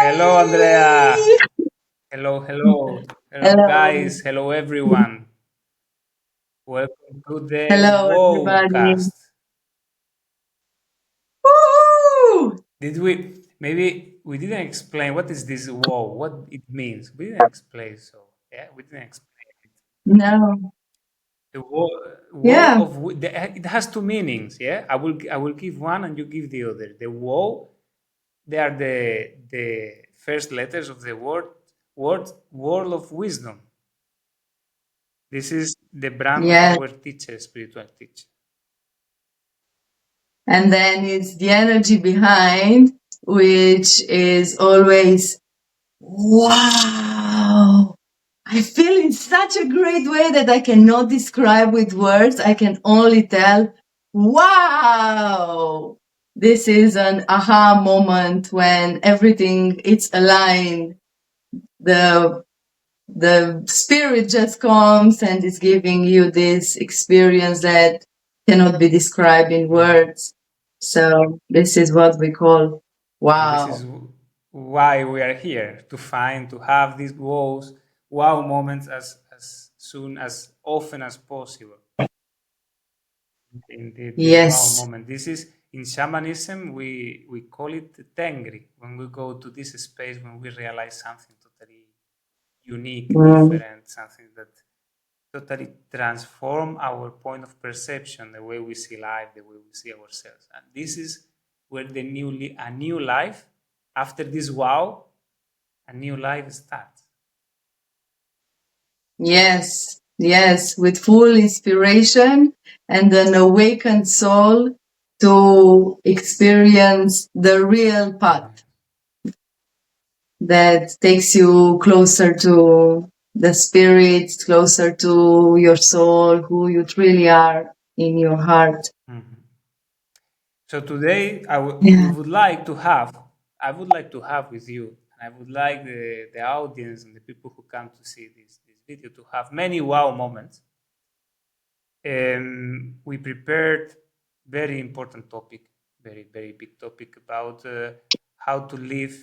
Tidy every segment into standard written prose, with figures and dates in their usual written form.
Hello, Andrea. Hello, hello. Hello, Hello. guys. Hello, everyone. Welcome to the Hello, Wow everybody. cast. Woo! Did we, maybe we didn't explain what is this wow, what it means. We didn't explain, so yeah, we didn't explain it. No. The wow Yeah. of, it has two meanings, yeah? I will give one and you give the other. The wow, they are the first letters of the word of wisdom. This is the brand of Yes. our teacher, spiritual teacher. And then it's the energy behind, which is always, wow. I feel in such a great way that I cannot describe with words. I can only tell, wow. This is an aha moment when everything it's aligned. The the spirit just comes and is giving you this experience that cannot be described in Mhm. words. So this is what we call And this is wow. why we are here to have these wow moments as soon as often as possible. Indeed, this wow Yes. moment. This is in shamanism we call it tengri when we go to this space when we realize something totally unique, Mm. different, something that totally transform our point of perception, the way we see life, the way we see ourselves. And this is where a new life, after this wow, a new life starts. Yes. Yes. With full inspiration and an awakened soul to experience the real path that takes you closer to the spirit, closer to your soul, who you truly are in your heart. Mhm. So today, we Yeah. would like to have, I would like to have with you, and I would like the audience and the people who come to see this video to have many wow moments. We prepared very important topic, very big topic about how to live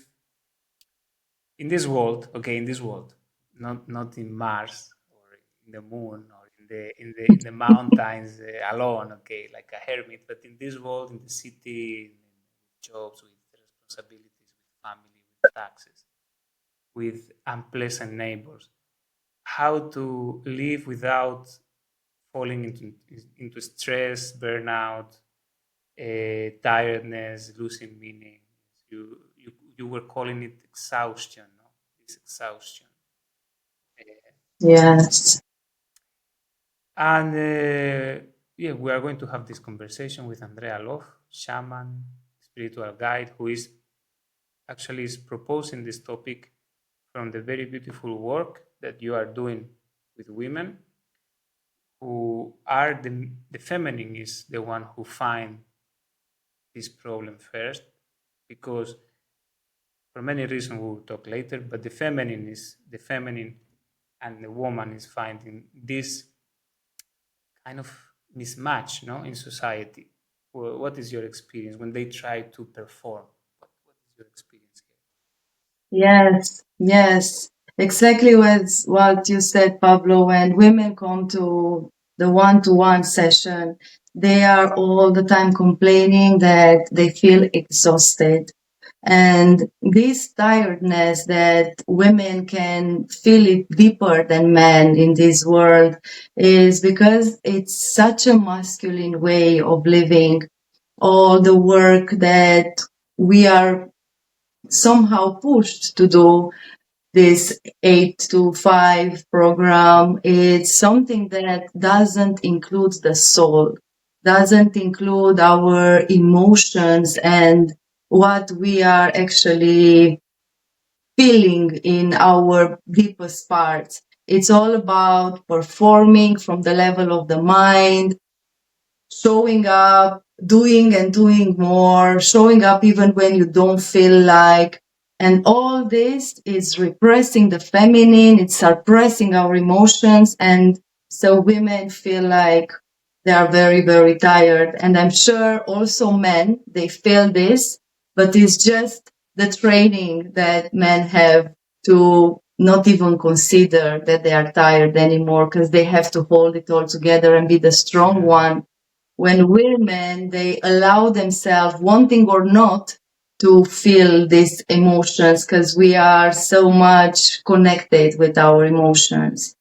in this world. Okay, in this world, not in Mars or in the moon or in the mountains alone. Okay, like a hermit, but in this world, in the city, with jobs, with responsibilities, with family, with taxes, with unpleasant neighbors. How to live without falling into stress, burnout, tiredness, losing meaning. You were calling it exhaustion, no? This exhaustion. Uh, Yes. and yeah, we are going to have this conversation with Andrea Love, shaman, spiritual guide, who is actually is proposing this topic from the very beautiful work that you are doing with women who are the feminine is the one who find this problem first because for many reasons we will talk later, but the feminine and the woman is finding this kind of mismatch, no, in society. What is your experience when they try to perform? What is your experience Yes. Yes. Exactly what you said, Pablo. When women come to the one-to-one session, they are all the time complaining that they feel exhausted. And this tiredness that women can feel it deeper than men in this world is because it's such a masculine way of living. All the work that we are somehow pushed to do, this 8 to 5 program, it's something that doesn't include the soul, doesn't include our emotions and what we are actually feeling in our deepest parts. It's all about performing from the level of the mind, showing up, doing and doing more, showing up even when you don't feel like. And all this is repressing the feminine, it's suppressing our emotions. And so women feel like they are very, very tired. And I'm sure also men, they feel this, but it's just the training that men have to not even consider that they are tired anymore because they have to hold it all together and be the strong one. When women, they allow themselves, wanting or not, to feel these emotions because we are so much connected with our emotions.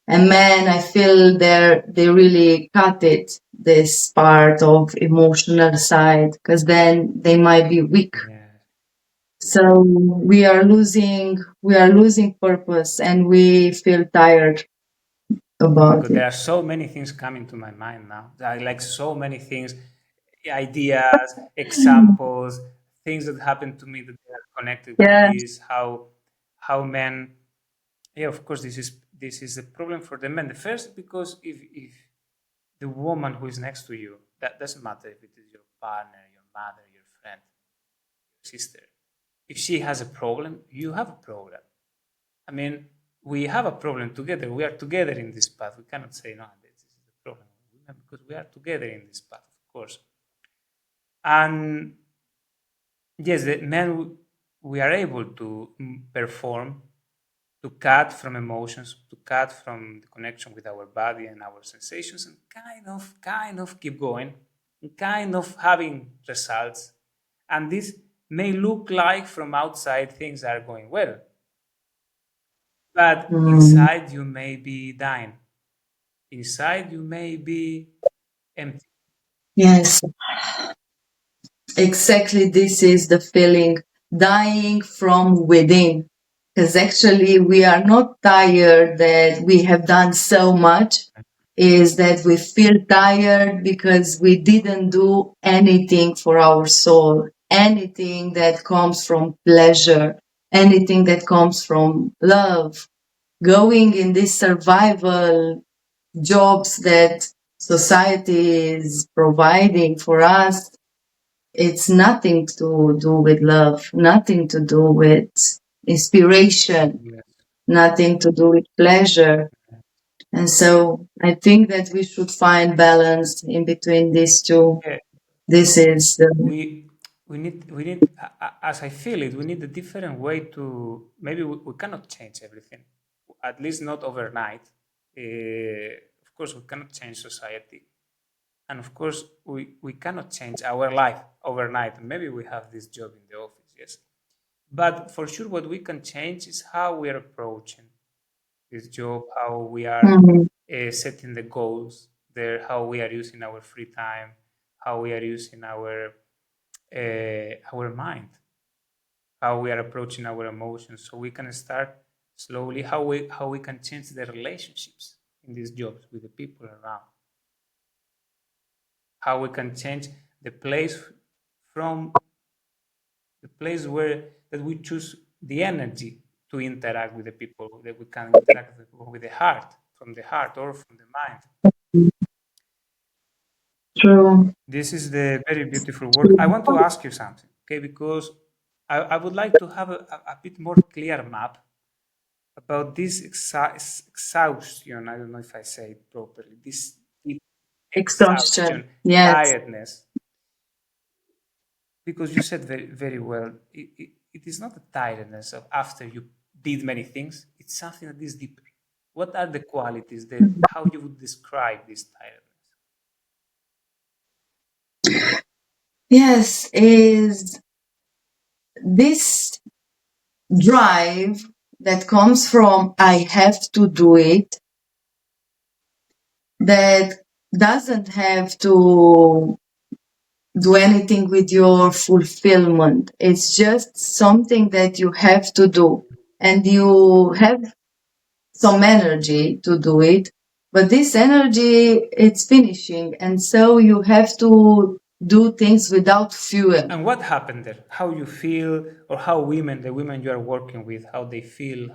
And men, I feel they really cut it, this part of emotional side, because then they might be weak. So we are losing purpose, and we feel tired about Because it. there are so many things coming to my mind now. There are like so many things, ideas, examples, things that happened to me that are connected with Yeah. this. How men, yeah, of course, this is a problem for the men. The first, because if the woman who is next to you, that doesn't matter if it is your partner, your mother, your friend, your sister. If she has a problem, you have a problem. I mean, we have a problem together. We are together in this path. We cannot say, no, this is the problem with women because we are together in this path, of course. And yes, the men, we are able to perform, to cut from emotions, to cut from the connection with our body and our sensations, and kind of keep going, and kind of having results. And this may look like from outside things are going well, but Mm. inside you may be dying. Inside you may be empty. Yes, exactly. This is the feeling, dying from within. Because actually, we are not tired that we have done so much, is that we feel tired because we didn't do anything for our soul, anything that comes from pleasure, anything that comes from love. Going in this survival jobs that society is providing for us, it's nothing to do with love, nothing to do with inspiration, Yes. nothing to do with pleasure. And so I think that we should find balance in between these two. Yeah, This is the we we need as I feel it, we need a different way to maybe we cannot change everything, at least not overnight. Of course, we cannot change society, and of course, we cannot change our life overnight. Maybe we have this job in the office, yes, but for sure, what we can change is how we are approaching this job, how we are Mhm. setting the goals there, how we are using our free time, how we are using our mind, how we are approaching our emotions, so we can start slowly how we can change the relationships in these jobs with the people around, how we can change the place from the place where that we choose the energy to interact with the people, that we can interact with the heart, from the heart or from the mind. True. This is the very beautiful work. I want to ask you something, okay? Because I would like to have a bit more clear map about this exhaustion. I don't know if I say it properly. This deep Exhaustion. exhaustion, Yes. tiredness. Because you said very, very well, it is not a tiredness of after you did many things. It's something that is deeper. What are the qualities that how you would describe this tiredness? Yes, is this drive that comes from I have to do it, that doesn't have to do anything with your fulfillment. It's just something that you have to do, and you have some energy to do it, but this energy, it's finishing, and so you have to do things without fuel. And what happened there? How you feel, or how the women you are working with, how they feel,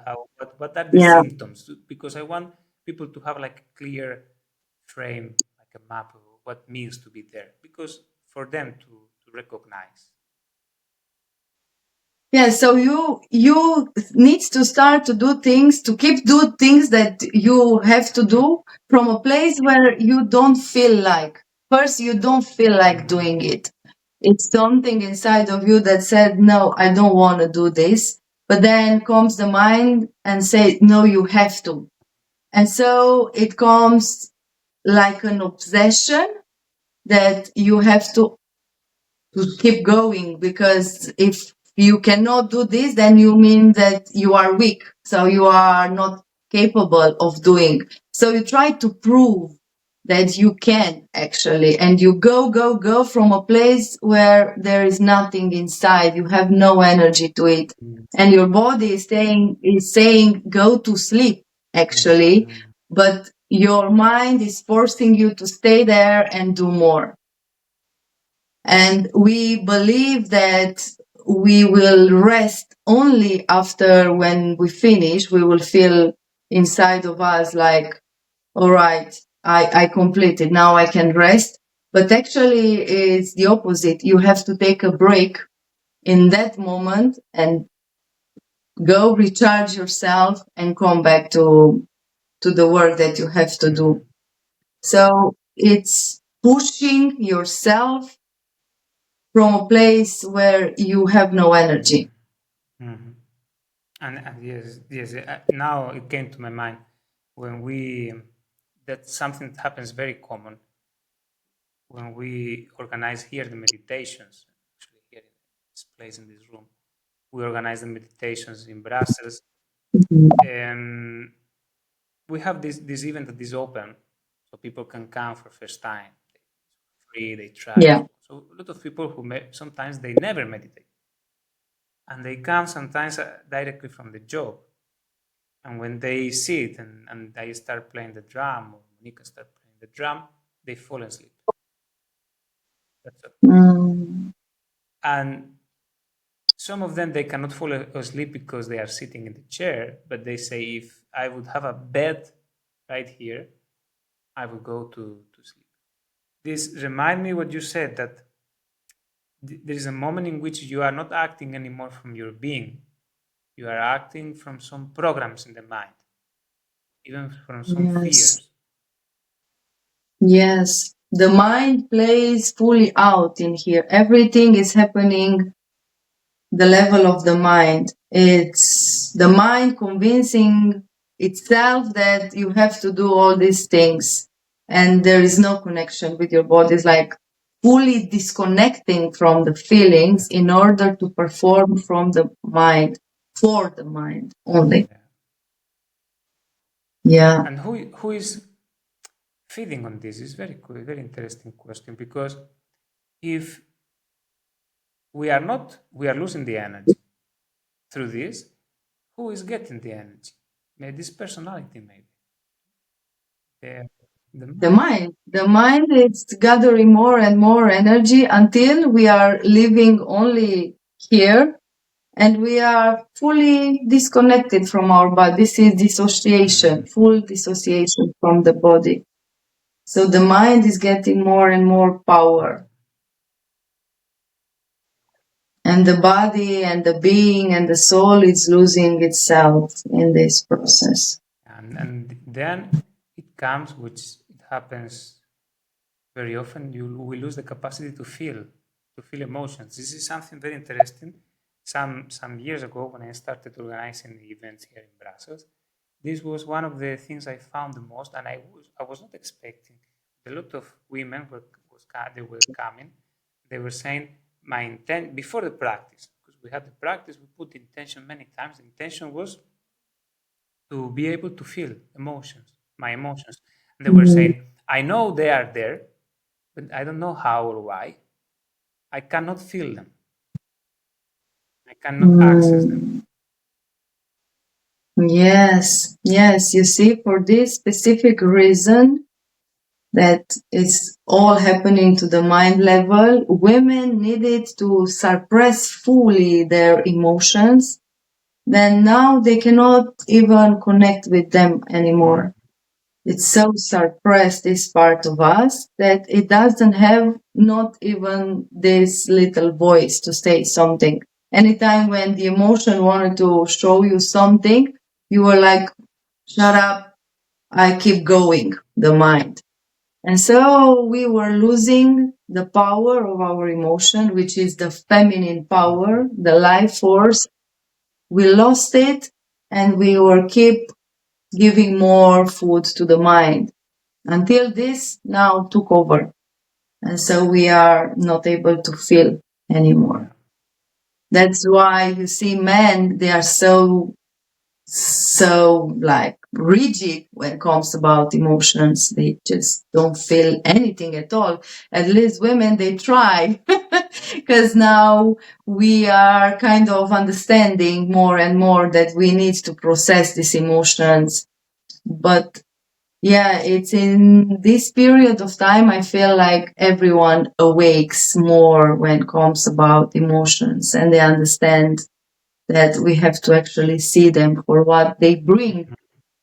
what are the Yeah. symptoms? Because I want people to have like a clear frame, like a map of what it means to be there. Because for them to recognize. Yeah, so you need to start to do things, to keep do things that you have to do from a place where you don't feel like. First, you don't feel like Mhm. doing it. It's something inside of you that said, no, I don't want to do this. But then comes the mind and say, no, you have to. And so it comes like an obsession that you have to keep going, because if you cannot do this, then you mean that you are weak. So you are not capable of doing. So you try to prove that you can actually, and you go from a place where there is nothing inside. You have no energy to it. And your body is saying, go to sleep actually, but your mind is forcing you to stay there and do more. And we believe that we will rest only after, when we finish, we will feel inside of us like, all right, I completed, now I can rest. But actually it's the opposite. You have to take a break in that moment and go recharge yourself and come back to the work that you have to do. So it's pushing yourself from a place where you have no energy. Mm-hmm. And yes. Now it came to my mind when that's something that happens very common when we organize here the meditations. Actually, here in this place in this room, we organize the meditations in Brussels. And we have this event that is open, so people can come for first time. Free, they try. Yeah. So a lot of people who sometimes they never meditate, and they come sometimes directly from the job. And when they sit and I start playing the drum, or Monica start playing the drum, they fall asleep. That's it. And some of them, they cannot fall asleep because they are sitting in the chair, but they say, if I would have a bed right here, I would go to sleep. This remind me what you said, that there is a moment in which you are not acting anymore from your being. You are acting from some programs in the mind, even from some Yes. fears. Yes. The mind plays fully out in here. Everything is happening the level of the mind. It's the mind convincing itself that you have to do all these things, and there is no connection with your body. It's like fully disconnecting from the feelings in order to perform from the mind, for the mind only. Yeah. And who is feeding on this is very cool, very interesting question, because if we are losing the energy through this, who is getting the energy? Maybe this personality, maybe. The mind. The mind is gathering more and more energy until we are living only here and we are fully disconnected from our body. This is dissociation, full dissociation from the body. So the mind is getting more and more power. And the body and the being and the soul is losing itself in this process. And then it comes, which it happens very often, we lose the capacity to feel emotions. This is something very interesting. Some years ago, when I started organizing events here in Brussels, this was one of the things I found the most, and I was not expecting. A lot of women they were coming. They were saying, my intent before the practice, because we had the practice, we put the intention many times. The intention was to be able to feel my emotions. And they were saying, I know they are there, but I don't know how or why. I cannot feel them. I cannot access them. Yes, yes. You see, for this specific reason, that it's all happening to the mind level, women needed to suppress fully their emotions. Then now they cannot even connect with them anymore. It's so suppressed, this part of us, that it doesn't have not even this little voice to say something. Anytime when the emotion wanted to show you something, you were like, shut up, I keep going, the mind. And so we were losing the power of our emotion, which is the feminine power, the life force. We lost it, and we will keep giving more food to the mind until this now took over. And so we are not able to feel anymore. That's why you see men, they are so like rigid when it comes about emotions. They just don't feel anything at all. At least women, they try, because now we are kind of understanding more and more that we need to process these emotions. But yeah, it's in this period of time I feel like everyone awakes more when it comes about emotions, and they understand that we have to actually see them for what they bring,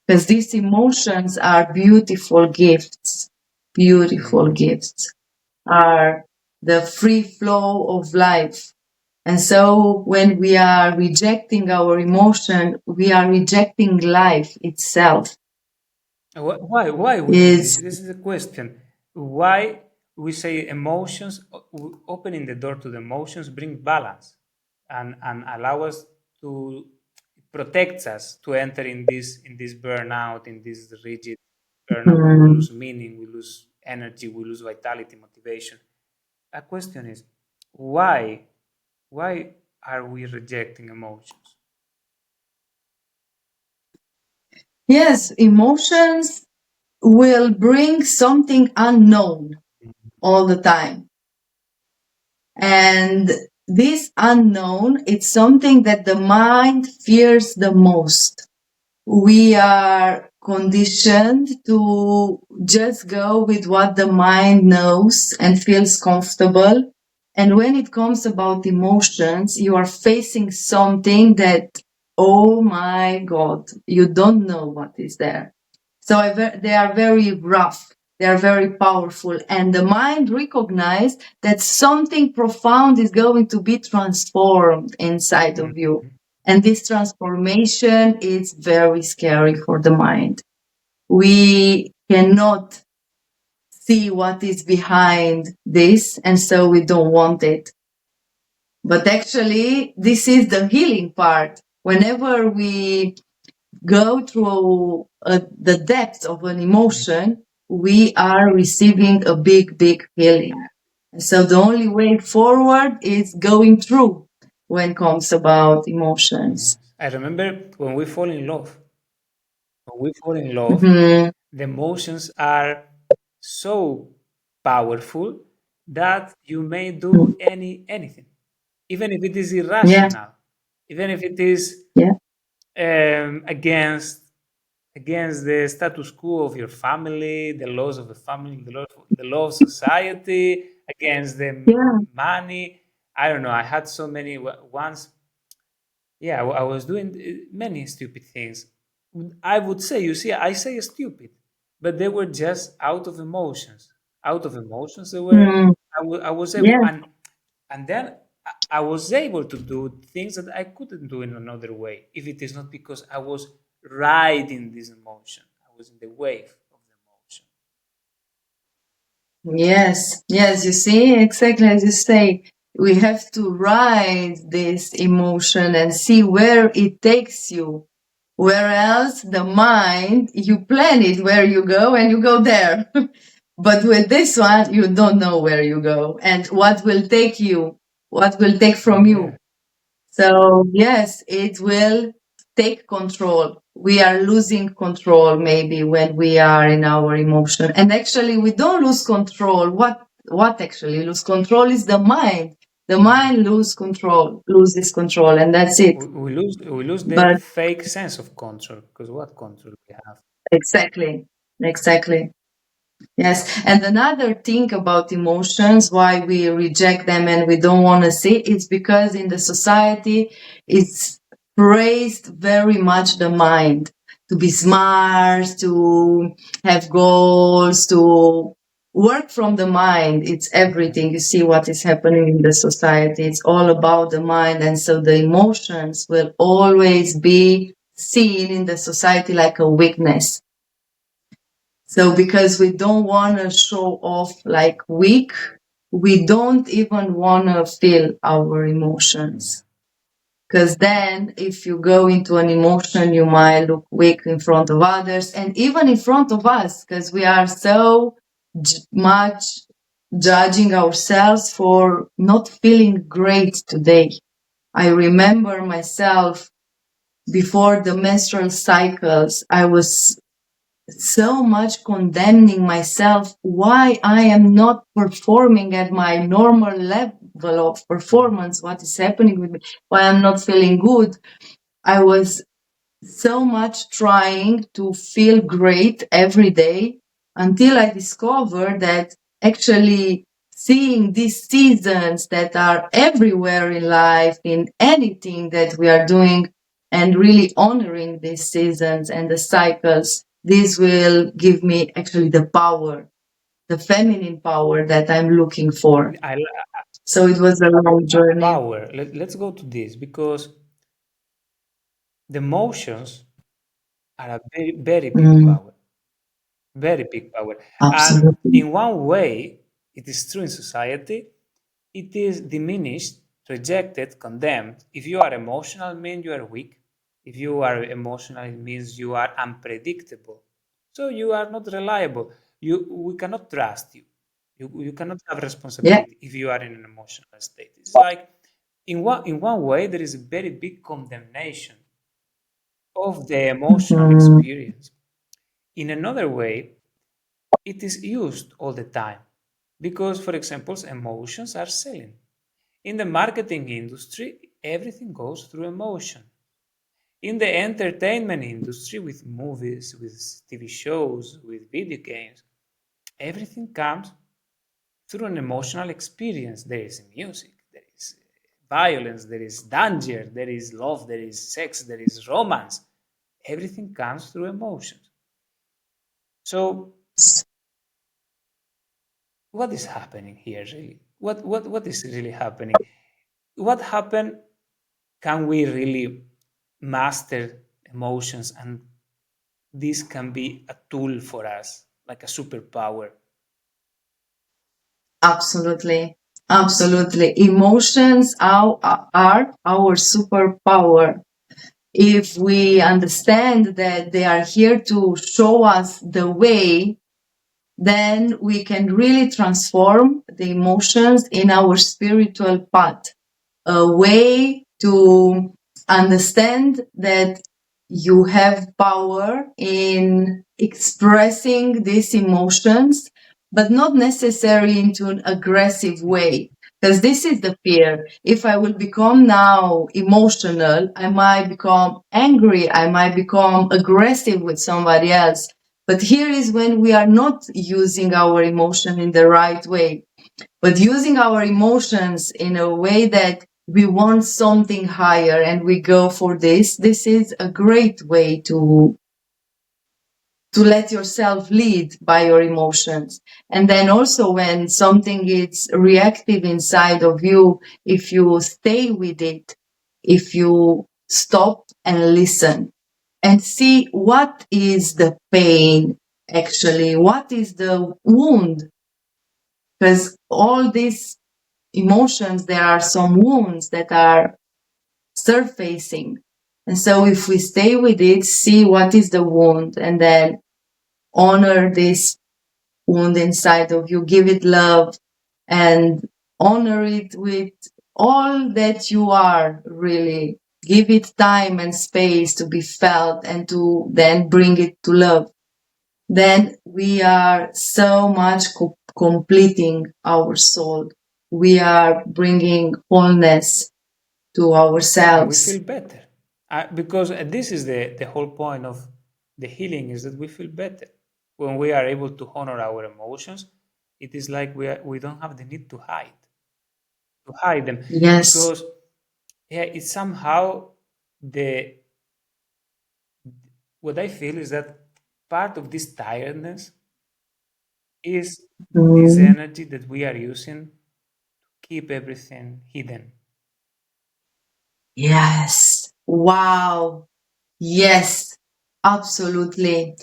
because these emotions are beautiful gifts. Beautiful gifts are the free flow of life. And so when we are rejecting our emotion, we are rejecting life itself. Why we do this? Is This is a question. Why we say emotions, opening the door to the emotions bring balance and allow us to protects us to enter in this burnout, in this rigid burnout where we lose meaning, we lose energy, we lose vitality, motivation. A question is why are we rejecting emotions? yes, emotions will bring something unknown all the time. And this unknown, it's something that the mind fears the most. We are conditioned to just go with what the mind knows and feels comfortable. And when it comes about emotions, you are facing something that, oh my God, you don't know what is there. So they are very rough. They are very powerful. And the mind recognizes that something profound is going to be transformed inside of you. And this transformation is very scary for the mind. We cannot see what is behind this, and so we don't want it. But actually, this is the healing part. Whenever we go through the depth of an emotion, we are receiving a big, big healing. And so the only way forward is going through when it comes about emotions. I remember when we fall in love. When we fall in love, Mm-hmm. the emotions are so powerful that you may do anything, even if it is Yeah, irrational, even if it is yeah, against the status quo of your family, the laws of the family, the law of society, against the yeah. money. I don't know. I had so many once. Yeah, I was doing many stupid things. I would say, you see, I say stupid, but they were just out of emotions. Out of emotions, they were. Mm, I was able, yeah. and then I was able to do things that I couldn't do in another way. If it is not because I was riding this emotion, I was in the wave of the emotion. Yes, yes, you see, exactly as you say, we have to ride this emotion and see where it takes you. Whereas the mind, you plan it where you go and you go there. But with this one, you don't know where you go and what will take you, what will take from Yeah. you. So yes, it will take control. We are losing control maybe when we are in our emotion. And actually we don't lose control. What actually lose control is the mind. The mind loses control, and that's it. We lose the But fake sense of control because what control we have? exactly, exactly. Yes. And another thing about emotions, why we reject them and we don't want to see, it's because in the society, it's praised very much the mind to be smart, to have goals, to work from the mind. It's everything. You see what is happening in the society. It's all about the mind. And so the emotions will always be seen in the society like a weakness. So because we don't want to show off like weak, we don't even want to feel our emotions. Because then, if you go into an emotion, you might look weak in front of others and even in front of us, because we are so much judging ourselves for not feeling great today. I remember myself before the menstrual cycles, I was so much condemning myself why I am not performing at my normal level of performance, what is happening with me, why I'm not feeling good. I was so much trying to feel great every day until I discovered that actually seeing these seasons that are everywhere in life, in anything that we are doing, and really honoring these seasons and the cycles, this will give me actually the power, the feminine power that I'm looking for. I So it was a long journey. power. Let's go to this because the emotions are a very, very big Mm, power. Very big power. And absolutely. in one way, it is true in society, it is diminished, rejected, condemned. If you are emotional, it means you are weak. If you are emotional, it means you are unpredictable. So you are not reliable. We cannot trust you. You cannot have Yeah. responsibility if you are in an emotional state. It's like in one way, there is a very big condemnation of the emotional Mhm. experience. In another way, it is used all the time because, for example, emotions are selling. In the marketing industry, everything goes through emotion. In the entertainment industry, with movies, with TV shows, with video games, everything comes through an emotional experience. There is music, there is violence, there is danger, there is love, there is sex, there is romance. Everything comes through emotions. So what is happening here really? What is really happening? What happened? Can we really master emotions and this can be a tool for us, like a superpower? Absolutely. Absolutely. Emotions are our superpower. If we understand that they are here to show us the way, then we can really transform the emotions in our spiritual path, a way to understand that you have power in expressing these emotions, but not necessarily into an aggressive way. Because this is the fear. If I will become now emotional, I might become angry, I might become aggressive with somebody else. But here is when we are not using our emotion in the right way, but using our emotions in a way that we want something higher and we go for this. This is a great way to let yourself lead by your emotions. And then also when something is reactive inside of you, if you stay with it, if you stop and listen and see what is the pain actually, what is the wound, because all these emotions, there are some wounds that are surfacing. And so if we stay with it, see what is the wound, and then honor this wound inside of you, give it love, and honor it with all that you are really. Give it time and space to be felt and to then bring it to love. Then we are so much completing our soul. We are bringing wholeness to And we feel ourselves. better. Because this is the whole point of the healing is that we feel better. When we are able to honor our emotions, it is like we don't have the need to hide them Yes. because yeah, it's somehow the what I feel is that part of this tiredness is this Mm, energy that we are using to keep everything hidden. yes. Wow. Yes. Absolutely.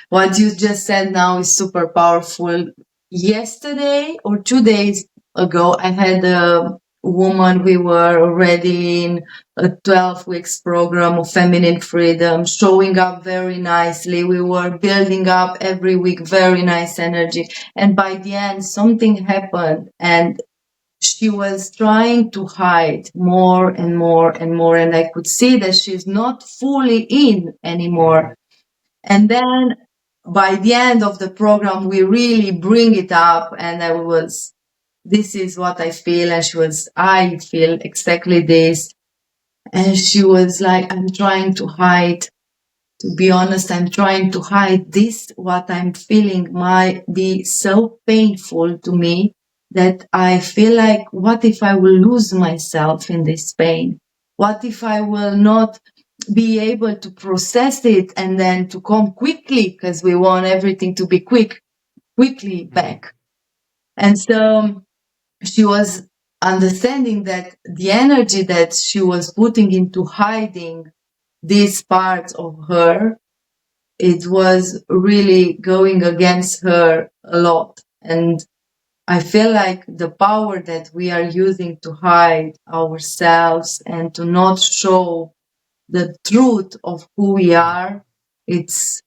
What you just said now is super powerful. Yesterday or 2 days ago, I had a woman, we were already in a 12 weeks program of feminine freedom, showing up very nicely. We were building up every week, very nice energy. And by the end, something happened and she was trying to hide more and more and more. And I could see that she's not fully in anymore. And then by the end of the program, we really bring it up. And this is what I feel. And she was, I feel exactly this. And she was like, I'm trying to hide. To be honest, I'm trying to hide this. What I'm feeling might be so painful to me that I feel like, what if I will lose myself in this pain? What if I will not be able to process it and then to come quickly, because we want everything to be quickly back. And so she was understanding that the energy that she was putting into hiding these parts of her, it was really going against her a lot. And I feel like the power that we are using to hide ourselves and to not show the truth of who we are, it's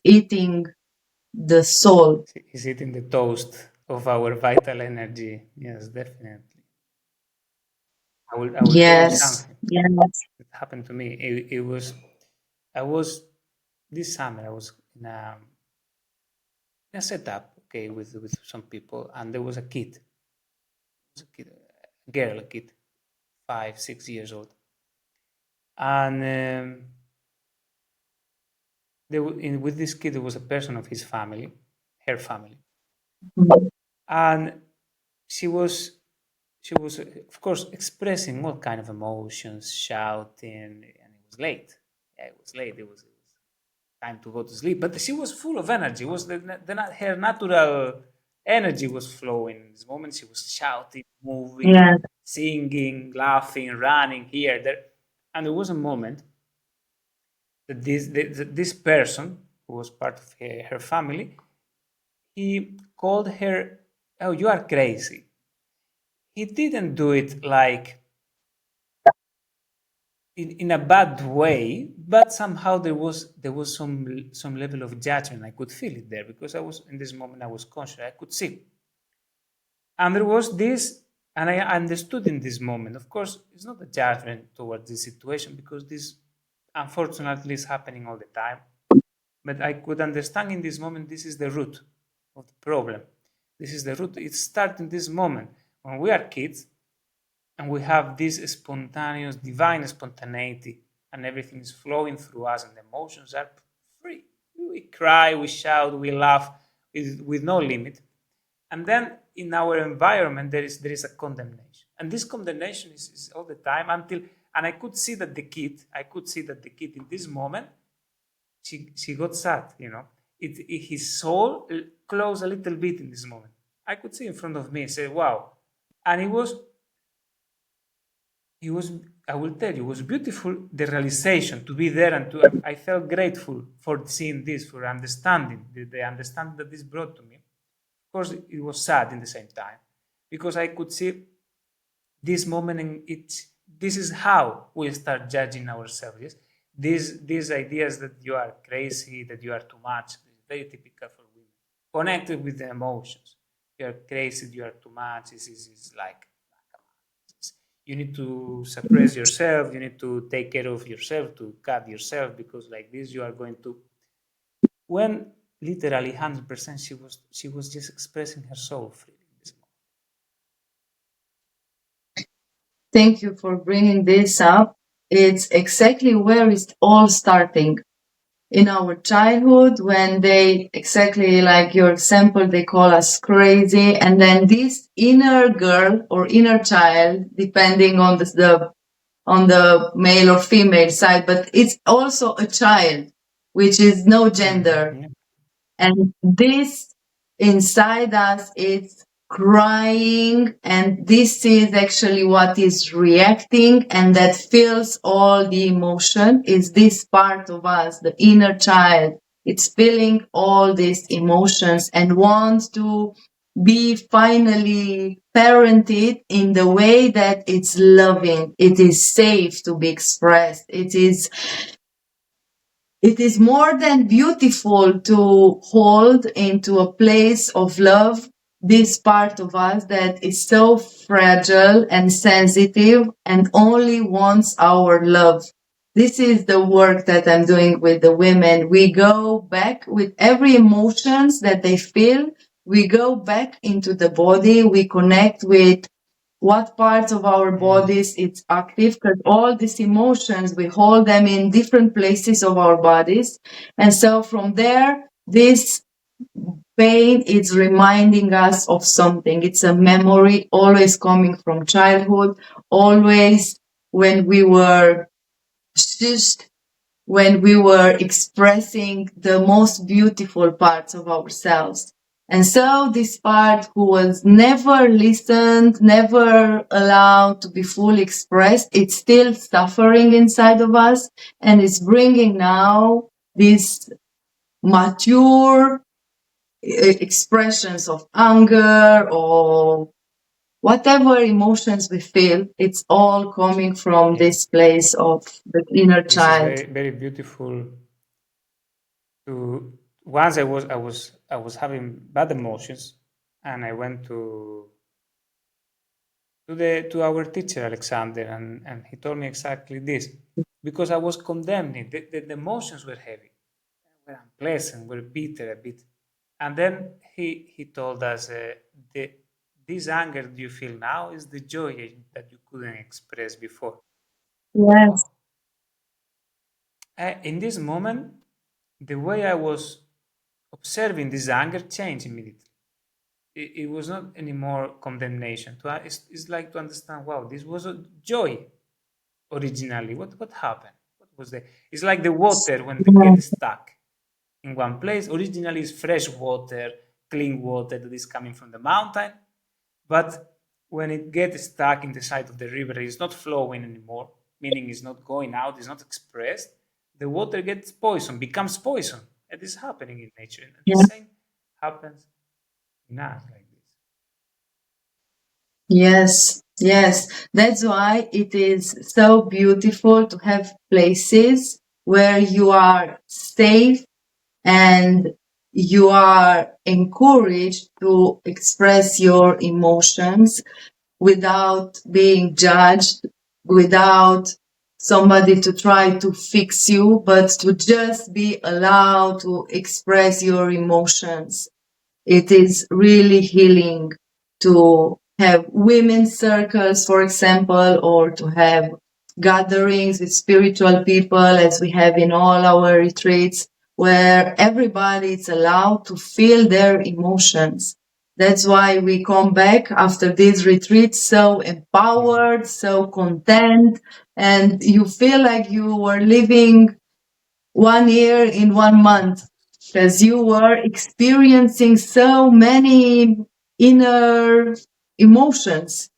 eating the soul. Is eating the toast of our vital energy. Yes, definitely. I will tell you Yes, something yes. that happened to me. I was this summer. I was in a setup, okay, with some people, and there was a kid. It was a kid, a girl, a kid, 5, 6 years old, and with this kid there was a person of his family, her family, and she was of course expressing all kind of emotions, shouting, and it was late. Yeah, it was late. It was time to go to sleep, but she was full of energy. It was her natural energy was flowing in this moment. She was shouting, moving, Yes. singing, laughing, running here, there, and there was a moment that this person who was part of her family, he called her, "Oh, you are crazy." He didn't do it like in a bad way, but somehow there was some level of judgment. I could feel it there because I was in this moment. I was conscious. I could see, and there was this, and I understood in this moment. Of course, it's not a judgment towards this situation because this, unfortunately, is happening all the time. But I could understand in this moment. This is the root of the problem. This is the root. It starts in this moment when we are kids and we have this spontaneous, divine spontaneity, and everything is flowing through us, and the emotions are free. We cry, we shout, we laugh with no limit. And then in our environment, there is a condemnation, and this condemnation is all the time until. And I could see that the kid in this moment, she got sad. His soul closed a little bit in this moment. I could see in front of me and say, "Wow," and it was I will tell you, it was beautiful, the realization to be there, and I felt grateful for seeing this, for understanding the understanding that this brought to me. Of course, it was sad in the same time because I could see this moment, and this is how we start judging ourselves. Yes, these ideas that you are crazy, that you are too much, is very typical for women. Connected with the emotions, you are crazy, you are too much. Is like, you need to suppress yourself, you need to take care of yourself, to cut yourself, because like this you are going to, when literally 100% she was just expressing her soul freely in this moment. Thank you for bringing this up. It's exactly where it's all starting. In our childhood, when they, exactly like your example, they call us crazy, and then this inner girl or inner child, depending on the male or female side, but it's also a child, which is no gender. Yeah. And this inside us is crying, and this is actually what is reacting, and that feels all the emotion is this part of us, the inner child. It's feeling all these emotions and wants to be finally parented in the way that it's loving, it is safe to be expressed, it is more than beautiful to hold into a place of love this part of us that is so fragile and sensitive and only wants our love. This is the work that I'm doing with the women. We go back with every emotions that they feel. We go back into the body. We connect with what parts of our bodies it's active, because all these emotions, we hold them in different places of our bodies. And so from there, this pain is reminding us of something. It's a memory always coming from childhood, always when we were shushed, when we were expressing the most beautiful parts of ourselves. And so this part who was never listened, never allowed to be fully expressed, it's still suffering inside of us, and it's bringing now these mature expressions of anger or whatever emotions we feel. It's all coming from this place of the inner This is child. very, very beautiful. To once I was having bad emotions, and I went to our teacher Alexander, and he told me exactly this, because I was condemning. The emotions were heavy, were unpleasant, were bitter a bit, and then he told us the this anger you feel now is the joy that you couldn't express before. Yes. Oh, in this moment, the way I was observing this anger changed immediately. It was not anymore condemnation. It's like to understand, wow, this was a joy originally. What happened? What was the? It's like the water when they get stuck in one place. Originally, it's fresh water, clean water that is coming from the mountain, but when it gets stuck in the side of the river, it's not flowing anymore, meaning it's not going out, it's not expressed. The water gets poison, becomes poison. It is happening in nature, and the Yeah. same happens in us like this. Yes, yes. That's why it is so beautiful to have places where you are safe and you are encouraged to express your emotions without being judged, without somebody to try to fix you, but to just be allowed to express your emotions. It is really healing to have women's circles, for example, or to have gatherings with spiritual people as we have in all our retreats, where everybody is allowed to feel their emotions. That's why we come back after these retreats so empowered, so content, and you feel like you were living 1 year in 1 month, because you were experiencing so many inner emotions,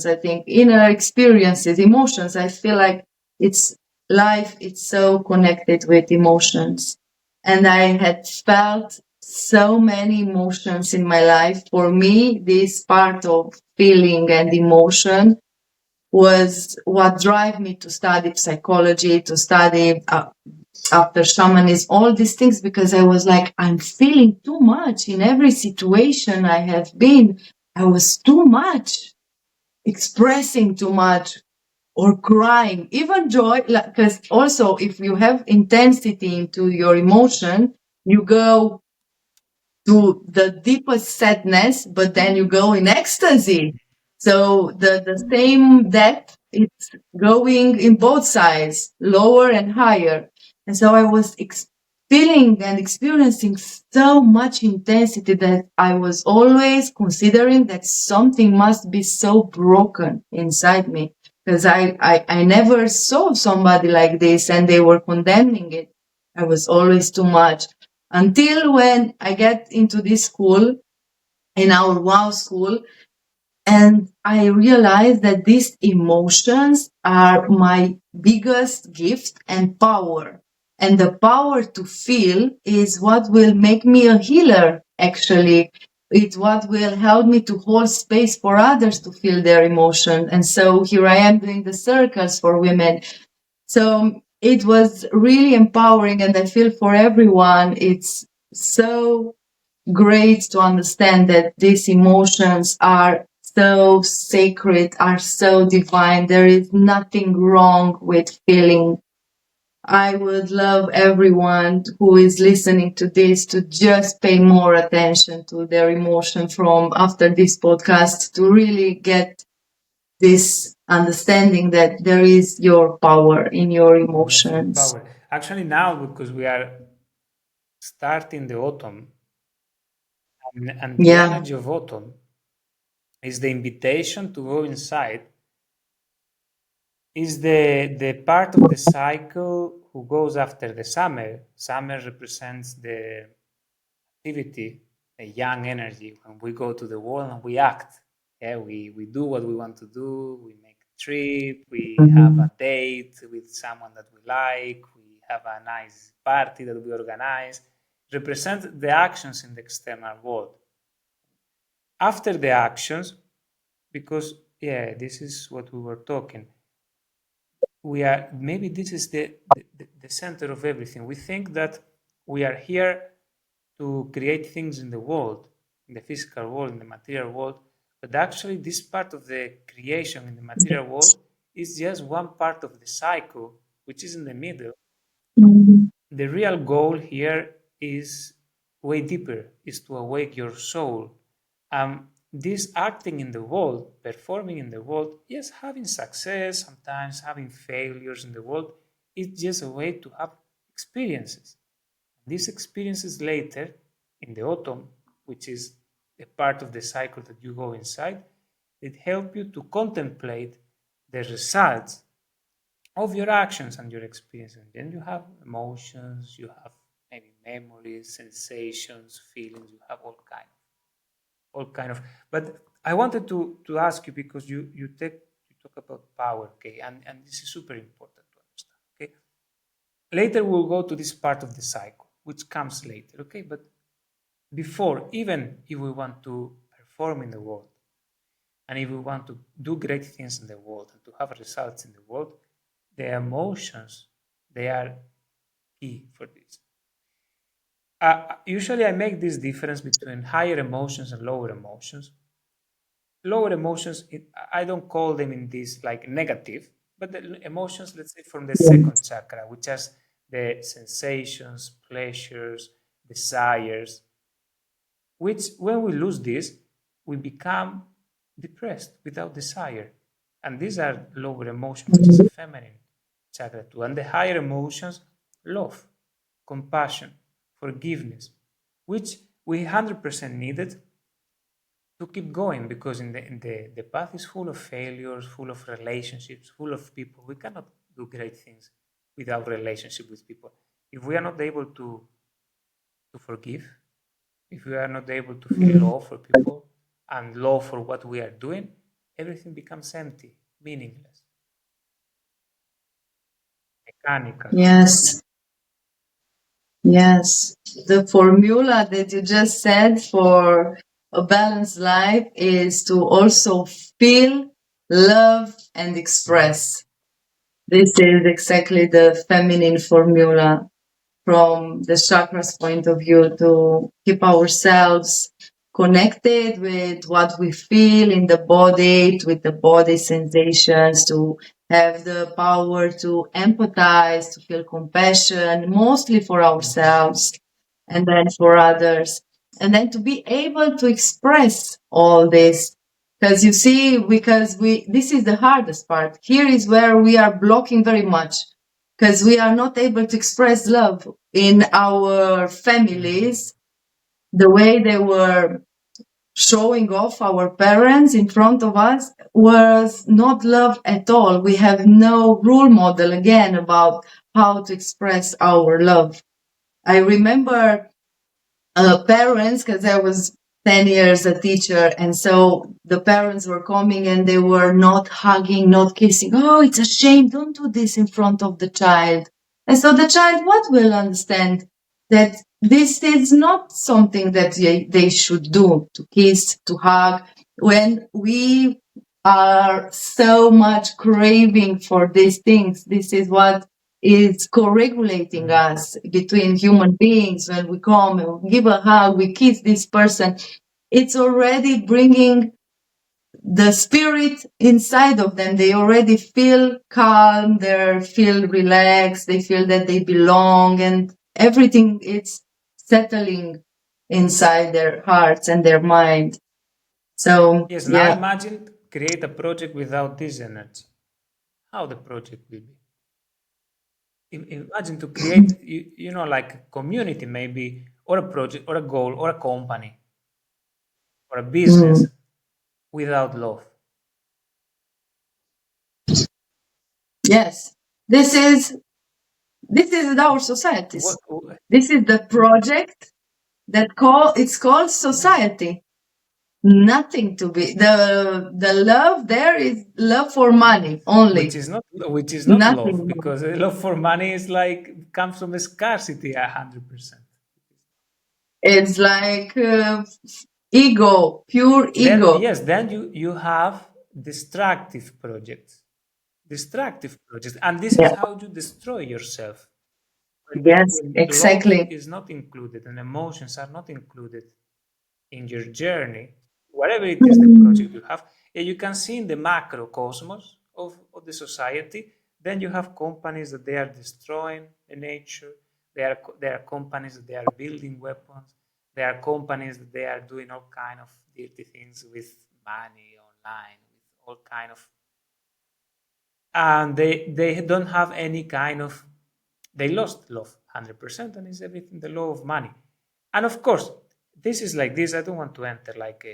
I think, inner experiences, emotions. I feel like it's life, it's so connected with emotions. And I had felt so many emotions in my life. For me, this part of feeling and emotion was what drive me to study psychology, to study after shamanism, all these things, because I was like, I'm feeling too much in every situation I have been. I was too much, expressing too much or crying, even joy. Because also, if you have intensity into your emotion, you go to the deepest sadness, but then you go in ecstasy. So the same depth, it's going in both sides, lower and higher. And so I was feeling and experiencing so much intensity that I was always considering that something must be so broken inside me, because I never saw somebody like this and they were condemning it. I was always too much. Until when I get into this school, in our WOW school, and I realized that these emotions are my biggest gift and power. And the power to feel is what will make me a healer, actually. It's what will help me to hold space for others to feel their emotion. And so here I am doing the circles for women. So it was really empowering, and I feel for everyone, it's so great to understand that these emotions are so sacred, are so divine. There is nothing wrong with feeling. I would love everyone who is listening to this to just pay more attention to their emotion from after this podcast, to really get this understanding that there is your power in your Yes, your emotions. power. Actually, now because we are starting the autumn, and the Yeah. energy of autumn is the invitation to go inside, is the part of the cycle who goes after the summer. Summer represents the activity, a young energy, when we go to the world and we act. Yeah, we do what we want to do, we make a trip, we have a date with someone that we like, we have a nice party that we organize. Represent the actions in the external world. After the actions, because yeah, this is what we were talking, we are, maybe this is the center of everything. We think that we are here to create things in the world, in the physical world, in the material world, but actually this part of the creation in the material world is just one part of the cycle, which is in the middle. Mhm. The real goal here is way deeper, is to awake your soul. This acting in the world, performing in the world, yes, having success, sometimes having failures in the world, is just a way to have experiences. These experiences later, in the autumn, which is a part of the cycle that you go inside, it help you to contemplate the results of your actions and your experiences. Then you have emotions, you have maybe memories, sensations, feelings, you have all kind of. But I wanted to ask you, because you talk about power, okay, and this is super important to understand, okay. Later we'll go to this part of the cycle, which comes later, okay. But before, even if we want to perform in the world, and if we want to do great things in the world and to have results in the world, the emotions, they are key for this. Usually, I make this difference between higher emotions and lower emotions. Lower emotions, I don't call them in this like negative, but the emotions, let's say, from the second chakra, which has the sensations, pleasures, desires, which when we lose this, we become depressed without desire. And these are lower emotions, which is a feminine chakra too. And the higher emotions, love, compassion, forgiveness, which we 100% needed to keep going, because the path is full of failures, full of relationships, full of people. We cannot do great things without relationship with people. If we are not able to forgive, if we are not able to feel love for people and love for what we are doing, everything becomes empty, meaningless, mechanical. Yes, yes. The formula that you just said for a balanced life is to also feel, love, and express. This is exactly the feminine formula from the chakras point of view, to keep ourselves connected with what we feel in the body, with the body sensations, to have the power to empathize, to feel compassion, mostly for Mhm. ourselves and then for others. And then to be able to express all this. Because you see, because this is the hardest part. Here is where we are blocking very much, because we are not able to express love in our Mhm. families the way they were showing off our parents in front of us was not love at all. We have no role model again about how to express our love. I remember parents, because I was 10 years a teacher, and so the parents were coming and they were not hugging, not kissing. Oh, it's a shame, don't do this in front of the child. And so the child, what will understand? That this is not something that they should do, to kiss, to hug, when we are so much craving for these things. This is what is co-regulating Mm. us between human beings. When we come and give a hug, we kiss this person, it's already bringing the spirit inside of them. They already feel calm, they feel relaxed, they feel that they belong, and everything is settling inside their hearts and their mind. So Yes, now yeah. imagine create a project without this energy. How the project will be? Imagine to create, like a community maybe, or a project, or a goal, or a company, or a Mm. business without love. Yes, this is our societies. What? This is the project that it's called Yes, society. Nothing to be, the love there is love for money which only. is not love, Nothing more. because love for money is like comes from a scarcity 100%. It's like ego, pure Then ego. yes, then you have destructive projects, and this is Yeah. how you destroy yourself. Yes, When love exactly. is not included and emotions are not included in your journey, whatever it is the project Mm. you have, and you can see in the macrocosmos of the society, then you have companies that they are destroying the nature, there are companies that they are building weapons, there are companies that they are doing all kind of dirty things with money online, with all kind of, and they don't have any kind of, they lost love 100%, and it's everything the law of money. And of course, this is like this, I don't want to enter like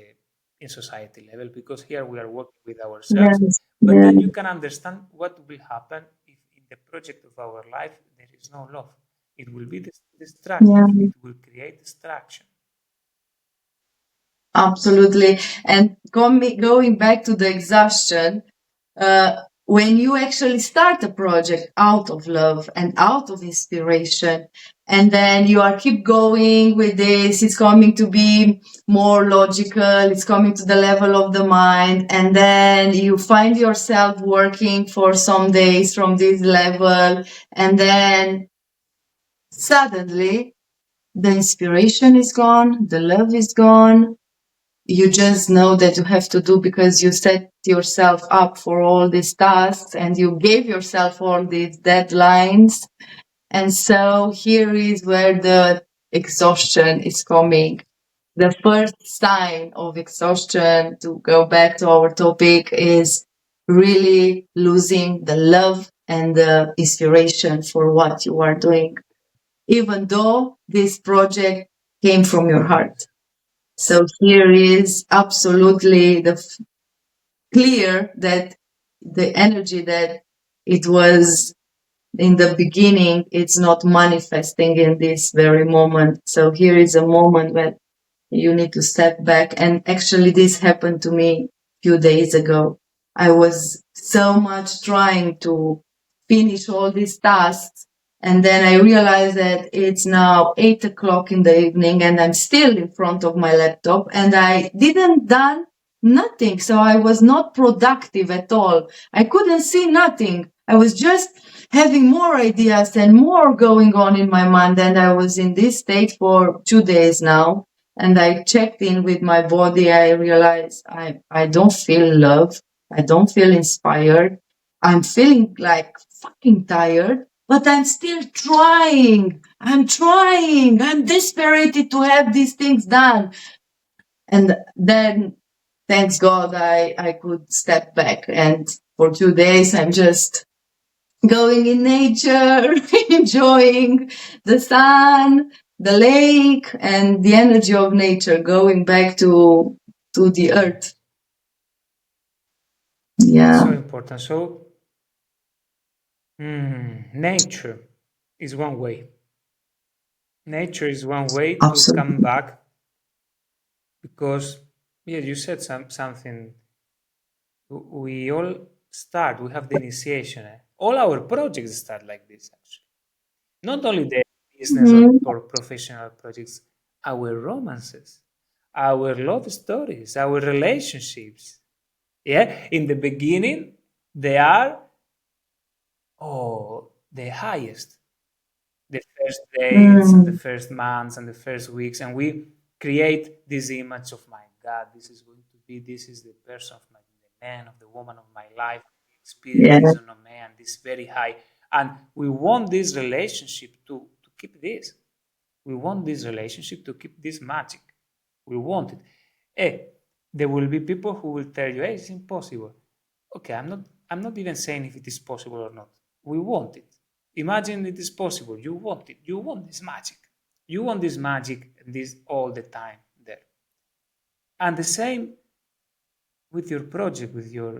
in society level, because here we are working with ourselves, Yes, but then yes, you can understand what will happen if in the project of our life there is no love. It will be destructive, yeah. it will create destruction. Absolutely. And going back to the exhaustion, when you actually start a project out of love and out of inspiration, and then you are keep going with this, it's coming to be more logical, it's coming to the level of the mind, and then you find yourself working for some days from this level, and then suddenly the inspiration is gone, the love is gone, you just know that you have to do because you set yourself up for all these tasks and you gave yourself all these deadlines. And so here is where the exhaustion is coming. The first sign of exhaustion, to go back to our topic, is really losing the love and the inspiration for what you are doing, even though this project came from your heart. So here is absolutely clear that the energy that it was in the beginning, it's not manifesting in this very moment. So here is a moment where you need to step back. And actually, this happened to me a few days ago. I was so much trying to finish all these tasks. And then I realized that it's now 8 o'clock in the evening and I'm still in front of my laptop and I didn't done nothing. So I was not productive at all. I couldn't see nothing. I was just having more ideas and more going on in my mind. And I was in this state for 2 days now, and I checked in with my body. I realized I don't feel love. I don't feel inspired. I'm feeling like fucking tired, but I'm still trying. I'm trying. I'm desperate to have these things done. And then, thanks God, I could step back. And for 2 days, I'm just going in nature, enjoying the sun, the lake, and the energy of nature, going back to the earth. It's so Yeah, important. So nature is one way. Nature is one way to come absolutely. back, because yeah, you said something. We all we have the initiation. All our projects start like this, actually. Not only the business Mhm. or professional projects, our romances, our love stories, our relationships. Yeah, in the beginning, they are the highest. The first dates and the Mm. first months and the first weeks, and we create this image of my God, this is going to be, this is the person of my, the man of the woman of my life. We experience Yeah. this on a man, this very high, and we want this relationship to keep this. We want this relationship to keep this magic. We want it. Eh, there will be people who will tell you, hey, it's impossible. Okay, I'm not even saying if it is possible or not. We want it. Imagine it is possible. You want it. You want this magic. You want this magic and this all the time there. And the same with your project, with your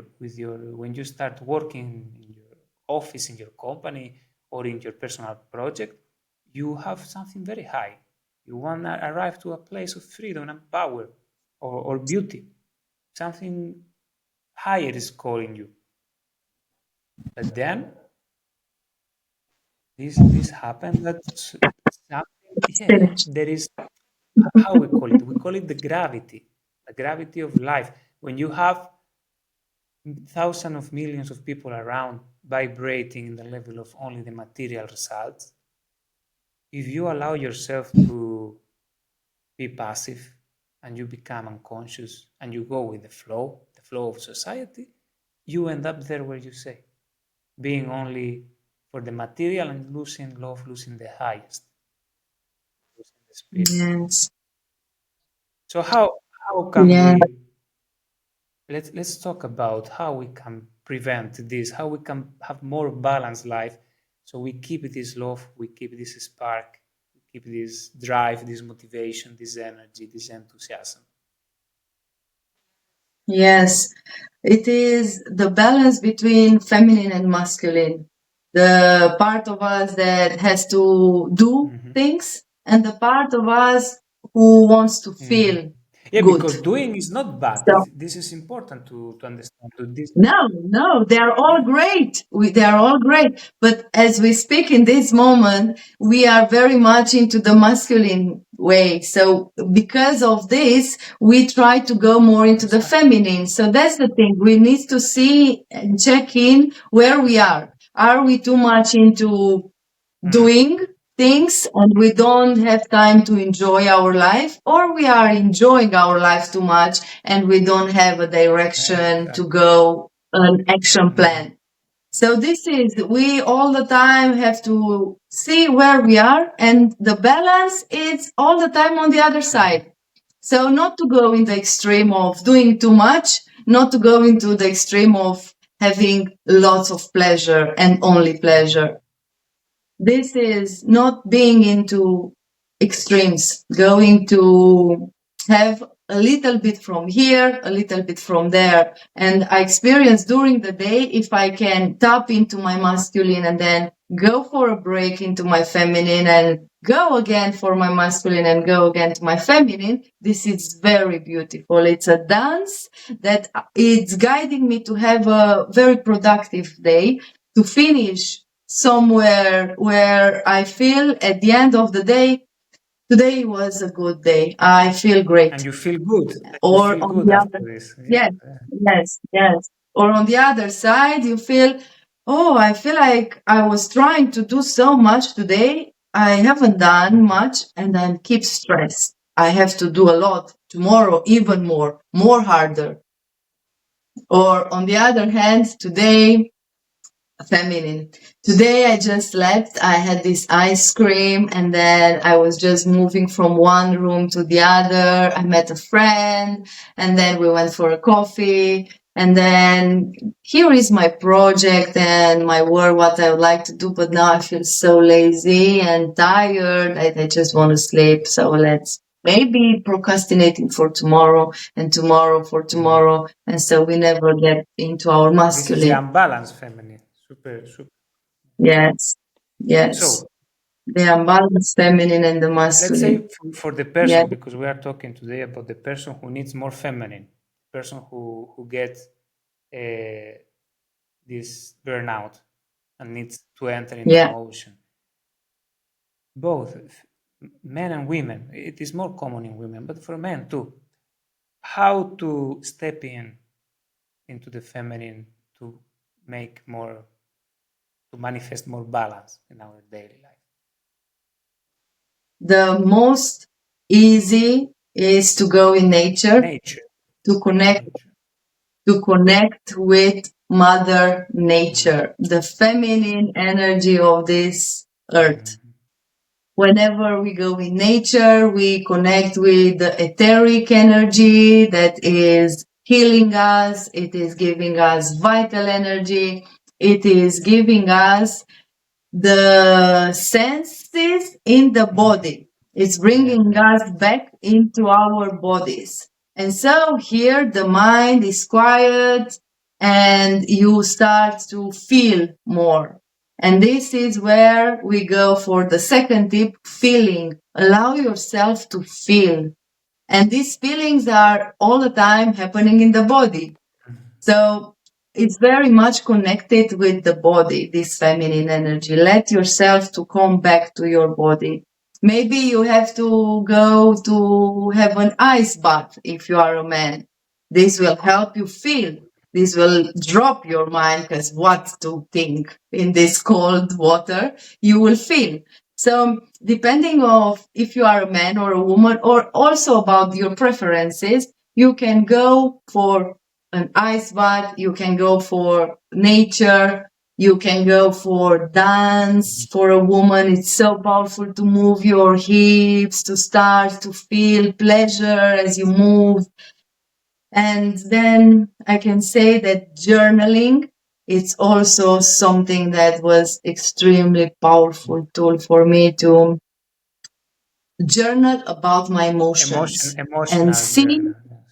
when you start working in your office, in your company, or in your personal project, you have something very high. You want to arrive to a place of freedom and power, or beauty. Something higher is calling you. But then this happened that something, It's yeah, finished. there is, how we call it, we call it the gravity of life. When you have thousands of millions of people around vibrating in the level of only the material results, if you allow yourself to be passive and you become unconscious and you go with the flow of society, you end up there where you say, being only for the material and losing love, losing the highest, losing the spirit. Yes. So how can Yeah. let's talk about how we can prevent this, how we can have more balanced life, so we keep this love, we keep this spark, we keep this drive, this motivation, this energy, this enthusiasm. Yes. It is the balance between feminine and masculine. The part of us that has to do Hmm. things and the part of us who wants to Hmm. feel Yeah, good. because doing is not bad. So This is important to understand. To this, no, no, they are all yeah, great. They are all great. But as we speak in this moment, we are very much into the masculine way. So because of this, we try to go more into the exactly. feminine. So that's the thing. We need to see and check in where we are. Are we too much into Mm. doing things and we don't have time to enjoy our life, or we are enjoying our life too much and we don't have a Yeah, direction to exactly. go, an action Hmm. plan. So this is, we all the time have to see where we are, and the balance is all the time on the other Hmm. side. So not to go in the extreme of doing too much, not to go into the extreme of having lots of pleasure and only Hmm. pleasure. This is not being into extremes, going to have a little bit from here, a little bit from there. And I experience during the day, if I can tap into my masculine and then go for a break into my feminine and go again for my masculine and go again to my feminine, this is very beautiful. It's a dance that it's guiding me to have a very productive day, to finish somewhere where I feel at the end of the day, today was a good day. I feel And great. you feel good. You Or feel on good the after other, this. Yeah. yes, yes, yes. Or on the other side, you feel, oh, I feel like I was trying to do so much today. I haven't done Mhm. much and I keep stressed. I have to do a lot tomorrow, even more harder. Or on the other hand, today feminine. Today I just slept. I had this ice cream and then I was just moving from one room to the other. I met a friend and then we went for a coffee. And then here is my project and my work, what I would like to do. But now I feel so lazy and tired. I just want to sleep. So let's maybe procrastinating for tomorrow and tomorrow for Mhm. tomorrow. And so we never get into our This is the masculine. unbalanced feminine. Super, super. Yes, yes. So The unbalanced feminine and the let's say masculine. for the Yeah, person, because we are talking today about the person who needs more feminine, person who gets this burnout and needs to enter in the yeah. motion. both men and women. It is more common in women, but for men too. How to step into the feminine to make more, to manifest more balance in our daily life. The most easy is to go in nature, Nature. to connect Nature. to connect with Mother Nature, the feminine energy of this earth. Mhm. Whenever we go in nature, we connect with the etheric energy that is healing us. It is giving us vital energy. It is giving us the senses in the Mhm. body. It's Yeah, bringing yeah. us back into our bodies. And so here the mind is quiet and you start to feel more. And this is where we go for the second tip, feeling. Allow yourself to feel. And these feelings are all the time happening in the body. So it's very much connected with the body, this feminine energy. Let yourself to come back to your body. Maybe you have to go to have an ice bath if you are a man. This will help you feel. This will drop your mind because what to think in this cold water, you will feel. So depending of if you are a man or a woman or also about your preferences, you can go for an ice bath, you can go for nature, you can go for dance. For a woman, it's so powerful to move your hips, to start to feel pleasure as you move. And then I can say that journaling, it's also something that was extremely powerful tool for me to journal about my emotions and Emotional see. journal. Yes.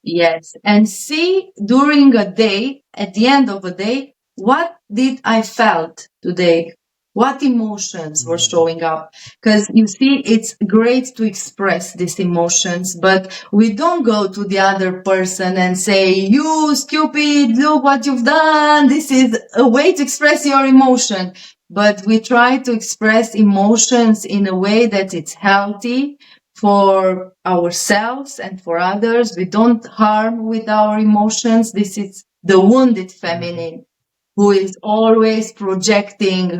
Yes. And see during a day, at the end of a day, what did I felt today? What emotions were Mhm. showing up? Because you see, it's great to express these emotions, but we don't go to the other person and say, you stupid, look what you've done. This is a way to express your emotion. But we try to express emotions in a way that it's healthy for ourselves and for others. We don't harm with our emotions. This is the wounded Mhm. feminine who is always projecting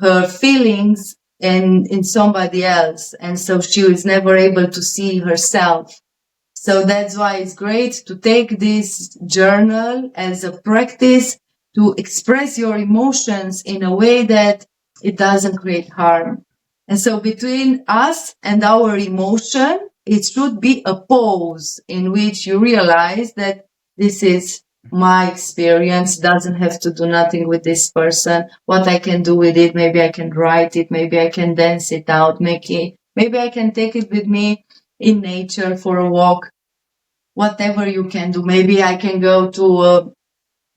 her feelings in somebody else. And so she is never able to see herself. So that's why it's great to take this journal as a practice to express your emotions in a way that it doesn't create harm. And so between us and our emotion, it should be a pause in which you realize that this is my experience, doesn't have to do nothing with this person. What I can do with it, maybe I can write it, maybe I can dance it out, maybe I can take it with me in nature for a walk, whatever you can do. Maybe I can go to a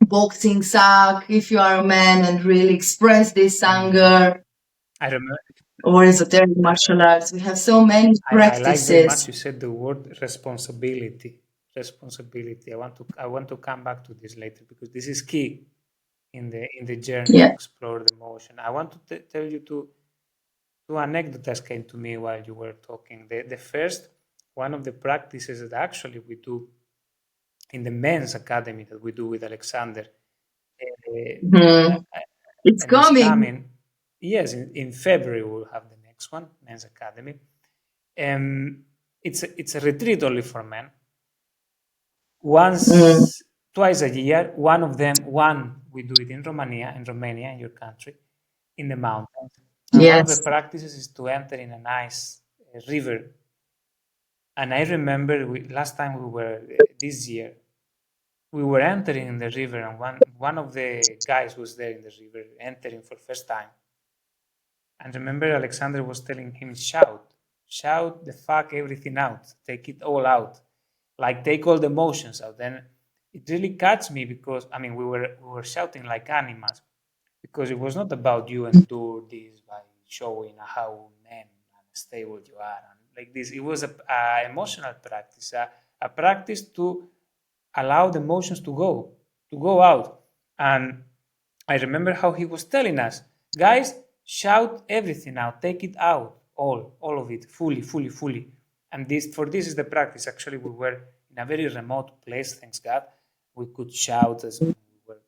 boxing sack if you are a man and really express this Mhm. anger, I remember. or esoteric martial arts. We have so many I like very much practices. you said the word responsibility. Responsibility. I want to come back to this later because this is key in the journey to Yeah. explore the emotion. I want to tell you two anecdotes came to me while you were talking. The first, one of the practices that actually we do in the men's academy that we do with Alexander, uh, Mhm. It's and it's coming. coming. Yes, in February we'll have the next one, men's academy. Um, it's a retreat only for men. Mm. Once, twice a year. One we do it in Romania, in your country, in the mountains. And one of the Yes. practices is to enter in a nice river. And I remember last time we were this year, we were entering in the river, and one of the guys was there in the river entering for first time. And remember, Alexander was telling him, shout, shout the fuck everything out, take it all out, like take all the emotions out. Then it really catch me because I mean we were shouting like animals because it was not about you endure this by showing how man and stable you are and like this. It was a emotional practice, a practice to allow the emotions to go out. And I remember how he was telling us, guys, shout everything out, take it out, all of it, fully, fully, fully. And this is the practice. Actually, we were in a very remote place, thanks God. We could shout as we were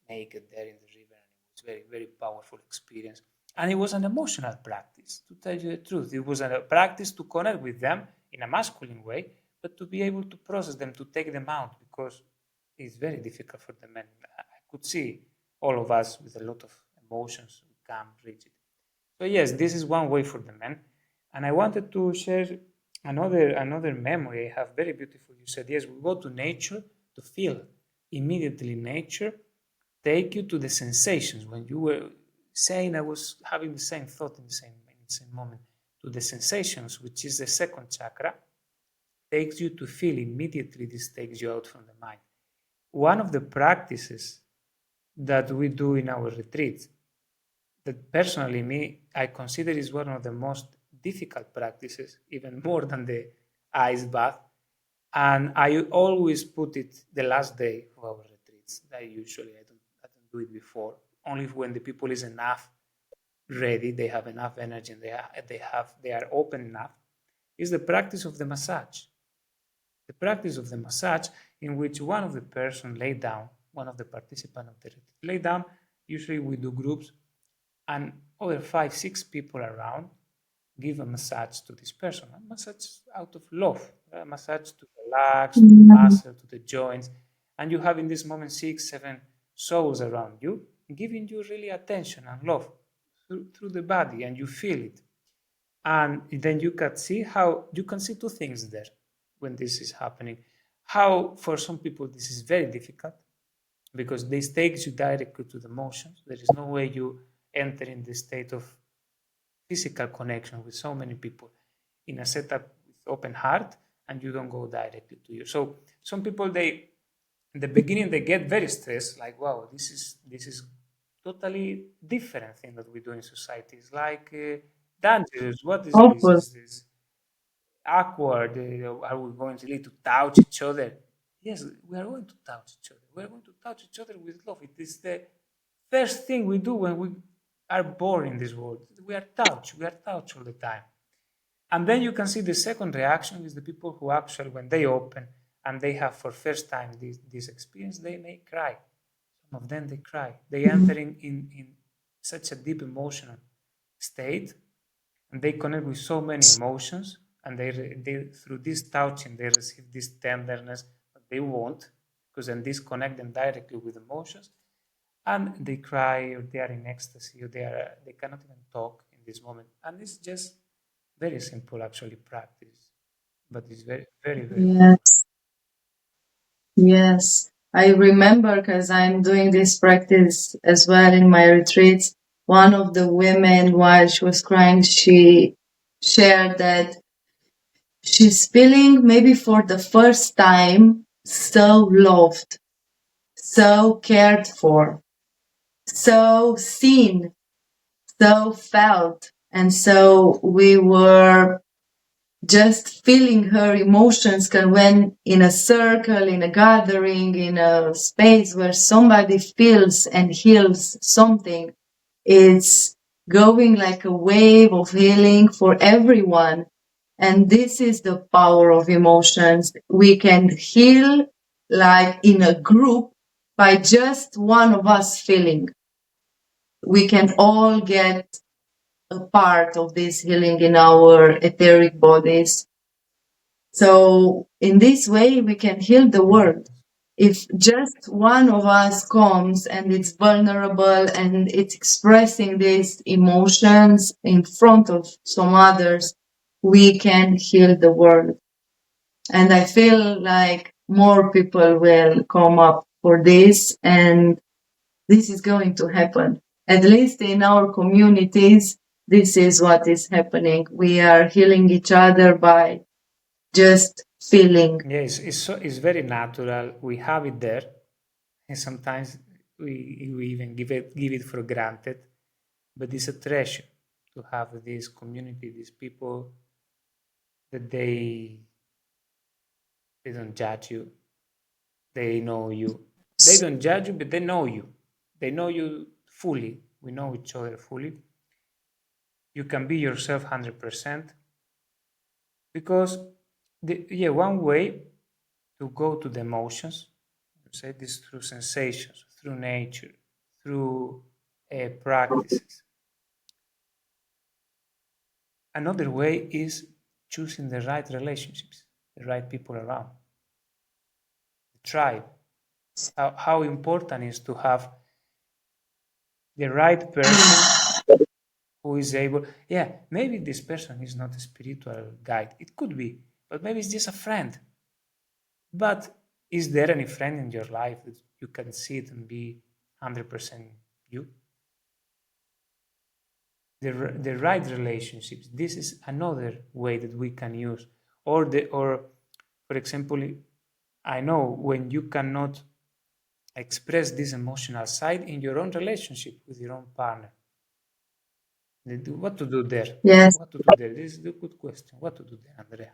naked there in the river, and it was very, very powerful experience. And it was an emotional practice, to tell you the truth. It was a practice to connect with them in a masculine way, but to be able to process them, to take them out, because it's very difficult for the men. I could see all of us with a lot of emotions, calm, rigid. So yes, this is one way for the men. And I wanted to share another memory I have, very beautiful. You said yes, we go to nature to feel. Immediately nature take you to the sensations. When you were saying, I was having the same thought in the same moment, to the sensations, which is the second chakra, takes you to feel immediately. This takes you out from the mind. One of the practices that we do in our retreats, that personally me, I consider is one of the most difficult practices, even more than the ice bath. And I always put it the last day of our retreats. I don't do it before. Only when the people is enough ready, they have enough energy, and they are open enough. Is the practice of the massage. The practice of the massage, in which one of the person lay down, one of the participants of the retreat lay down. Usually we do groups, and over 5, 6 people around give a massage to this person, a massage out of love, a massage to relax, to the Yeah. muscle, to the joints. And you have in this moment 6, 7 souls around you, giving you really attention and love through the body, and you feel it. And then you can see two things there when this is happening. How for some people this is very difficult, because this takes you directly to the emotions. There is no way you enter in the state of physical connection with so many people in a setup with open heart, and you don't go directly to you. So some people, they in the beginning they get very stressed, like, wow, this is totally different thing that we do in society. It's like dangerous. What is this? Awful. Is this awkward? Are we going to need to touch each other? Yes, we are going to touch each other. We are going to touch each other with love. It is the first thing we do when we are born in this world. We are touched. We are touched all the time. And then you can see the second reaction is the people who actually, when they open and they have for first time this experience, they may cry. Some of them, they cry. They enter in such a deep emotional state, and they connect with so many emotions, and they through this touching they receive this tenderness that they want, because then this connect them directly with emotions, and they cry, or they are in ecstasy, or they cannot even talk in this moment. And it's just very simple actually practice, but it's very, very, very powerful. Yes. Yes. I remember because I'm doing this practice as well in my retreats. One of the women, while she was crying, she shared that she's feeling maybe for the first time so loved, so cared for, so seen, so felt. And so we were just feeling her emotions, can when in a circle, in a gathering, in a space where somebody feels and heals something, it's going like a wave of healing for everyone. And this is the power of emotions. We can heal like in a group by just one of us feeling. We can all get a part of this healing in our etheric bodies. So in this way, we can heal the world. Yes. If just one of us comes and it's vulnerable and it's expressing these emotions in front of some others, we can heal the world. And I feel like more people will come up for this, and this is going to happen. At least in our communities, this is what is happening. We are healing each other by just feeling. Yes, it's very natural. We have it there, and sometimes we even give it for granted. But it's a treasure to have this community, these people that they don't judge you, they know you. They don't judge you, but they know you. They know you fully. We know each other fully, you can be yourself 100%, because one way to go to the emotions, say this, through sensations, through nature, through practices. Another way is choosing the right relationships, the right people around, the tribe. How important is to have the right person who is able, yeah, maybe this person is not a spiritual guide. It could be, but maybe it's just a friend. But is there any friend in your life that you can see it and be 100% you? The right relationships. This is another way that we can use. Or for example, I know when you cannot express this emotional side in your own relationship with your own partner. What to do there? Yes. What to do there? This is a good question. What to do there, Andrea?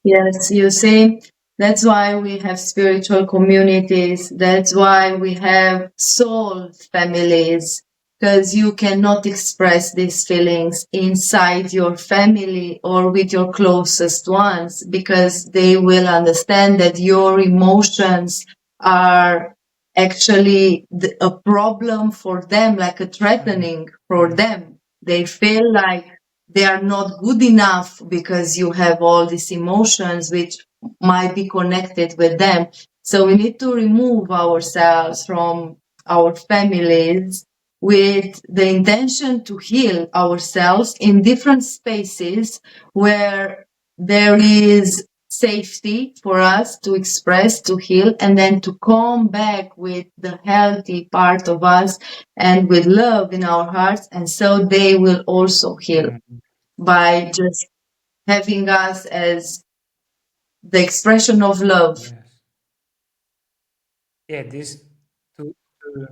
Yes, you see, that's why we have spiritual communities. That's why we have soul families, because you cannot express these feelings inside your family or with your closest ones, because they will understand that your emotions are actually a problem for them, like a threatening for them. They feel like they are not good enough because you have all these emotions which might be connected with them. So we need to remove ourselves from our families with the intention to heal ourselves in different spaces where there is safety for us to express, to heal, and then to come back with the healthy part of us and with love in our hearts. And so they will also heal by just having us as the expression of love. Yes. Yeah, this to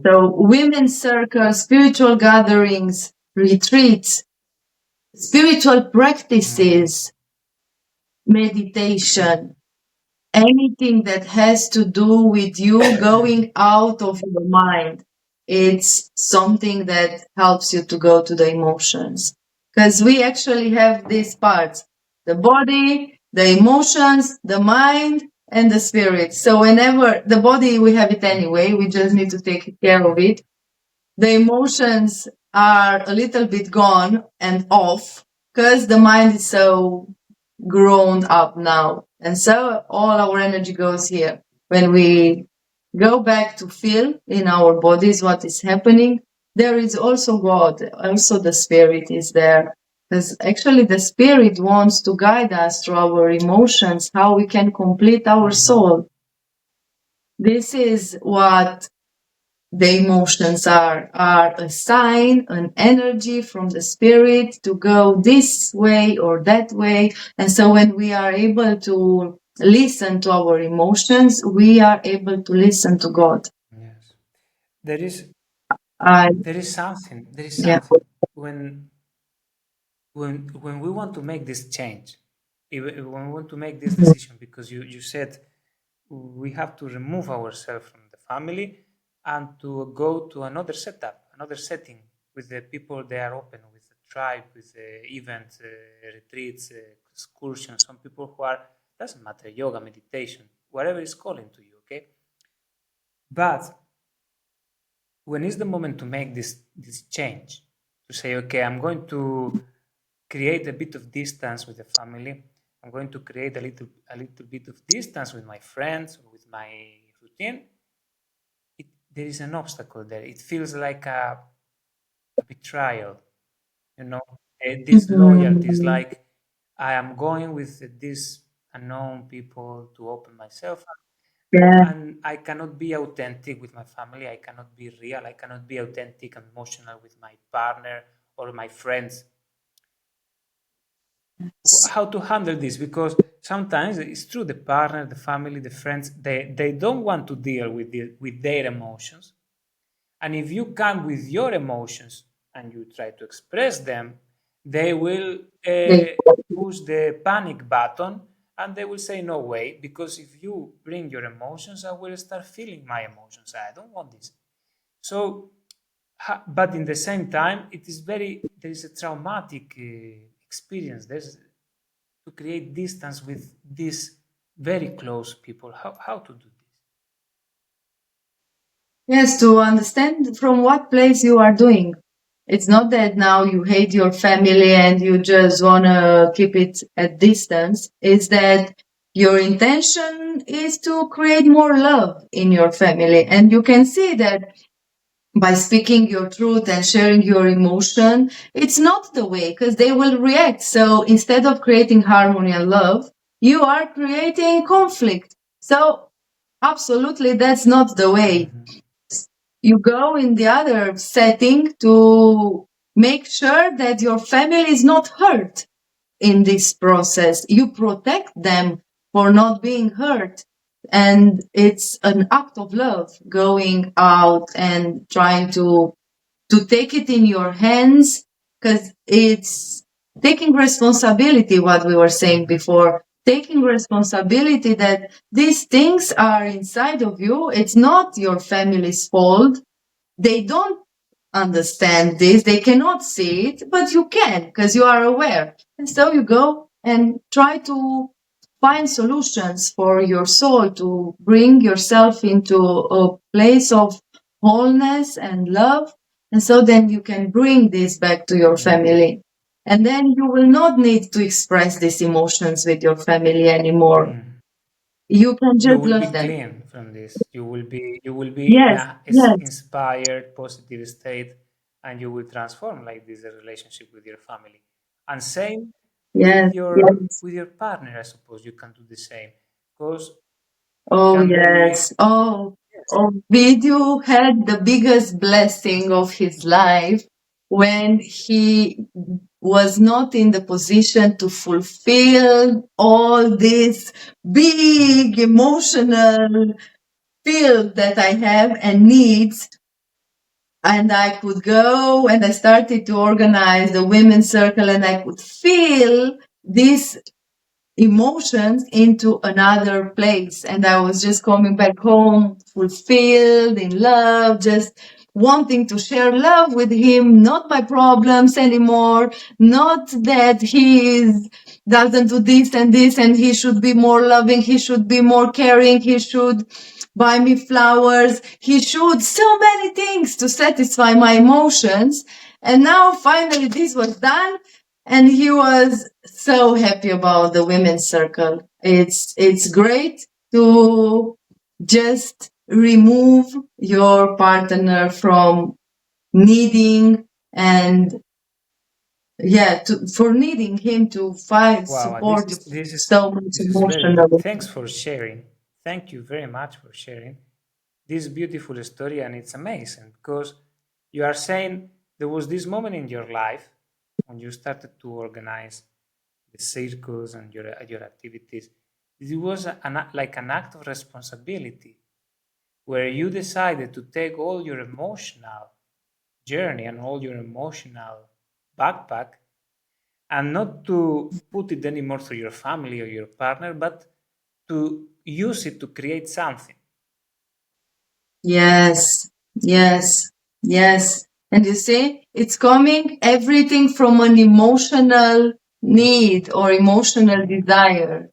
So, women's circles, spiritual gatherings, retreats, spiritual practices, meditation, anything that has to do with you going out of your mind. It's something that helps you to go to the emotions. Because we actually have these parts: the body, the emotions, the mind, and the spirit. So, whenever the body, we have it anyway, we just need to take care of it. The emotions are a little bit gone and off because the mind is so grown up now. And so all our energy goes here. When we go back to feel in our bodies what is happening, there is also God, also the spirit is there. Because actually the spirit wants to guide us through our emotions, how we can complete our soul. This is what the emotions are a sign, an energy from the spirit to go this way or that way. And so when we are able to listen to our emotions, we are able to listen to God. yes. There is I there is something. There is yeah. something when we want to make this change, when we want to make this decision, because you said we have to remove ourselves from the family and to go to another setup, another setting with the people they are open, with the tribe, with the events, retreats, excursions. Some people who are, doesn't matter, yoga, meditation, whatever is calling to you, okay? But when is the moment to make this change, to say, okay, I'm going to create a bit of distance with the family, I'm going to create a little bit of distance with my friends or with my routine. There is an obstacle there. It feels like a betrayal, you know. This loyalty is Mhm. like I am going with these unknown people to open myself, Yeah. and I cannot be authentic with my family. I cannot be real. I cannot be authentic and emotional with my partner or my friends. How to handle this? Because sometimes it's true, the partner, the family, the friends, they don't want to deal with their emotions. And if you come with your emotions and you try to express them, they will They- push the panic button, and they will say, no way, because if you bring your emotions, I will start feeling my emotions. I don't want this. So But in the same time, it is very there is a traumatic experience. There's to create distance with these very close people. How to do this? Yes, to understand from what place you are doing. It's not that now you hate your family and you just want to keep it at distance. It's that your intention is to create more love in your family. And you can see that by speaking your truth and sharing your emotion, it's not the way because they will react. So instead of creating harmony and love, you are creating conflict. So absolutely, that's not the way. Mhm. You go in the other setting to make sure that your family is not hurt in this process. You protect them for not being hurt. And it's an act of love going out and trying to take it in your hands because it's taking responsibility, what we were saying Mhm. before, taking responsibility that these things are inside of you. It's not your family's fault. They don't understand this. They cannot see it, but you can because you are aware. And so you go and try to find solutions for your soul to bring yourself into a place of wholeness and love. And so then you can bring this back to your Mhm. family. And then you will not need to express these emotions with your family anymore. Mm. You can You just will be love them. clean from this. You will be in Yes, a yes, inspired, positive state, and you will transform like this the relationship with your family. And same yes, yes. with your partner, I suppose you can do the same because Oh, can yes. be Oh, yes. oh, Video had the biggest blessing of his life when he was not in the position to fulfill all this big emotional field that I have and needs. And I could go and I started to organize the women's circle and I could feel this emotions into another place. And I was just coming back home fulfilled in love, just wanting to share love with him, not my problems anymore, not that doesn't do this and this and he should be more loving, he should be more caring, he should buy me flowers, he should so many things to satisfy my emotions. And now finally this was done and he was so happy about the women's circle. It's great to just remove your partner from needing and for needing him to find Wow, this support is this is so much this is very good. emotionally. Thanks for sharing. Thank you very much for sharing this beautiful story, and it's amazing because you are saying there was this moment in your life when you started to organize the circles and your activities. It was like an act of responsibility where you decided to take all your emotional journey and all your emotional backpack and not to put it anymore through your family or your partner, but to use it to create something. Yes, yes, yes. And you see, it's coming everything from an emotional need or emotional Mhm. desire.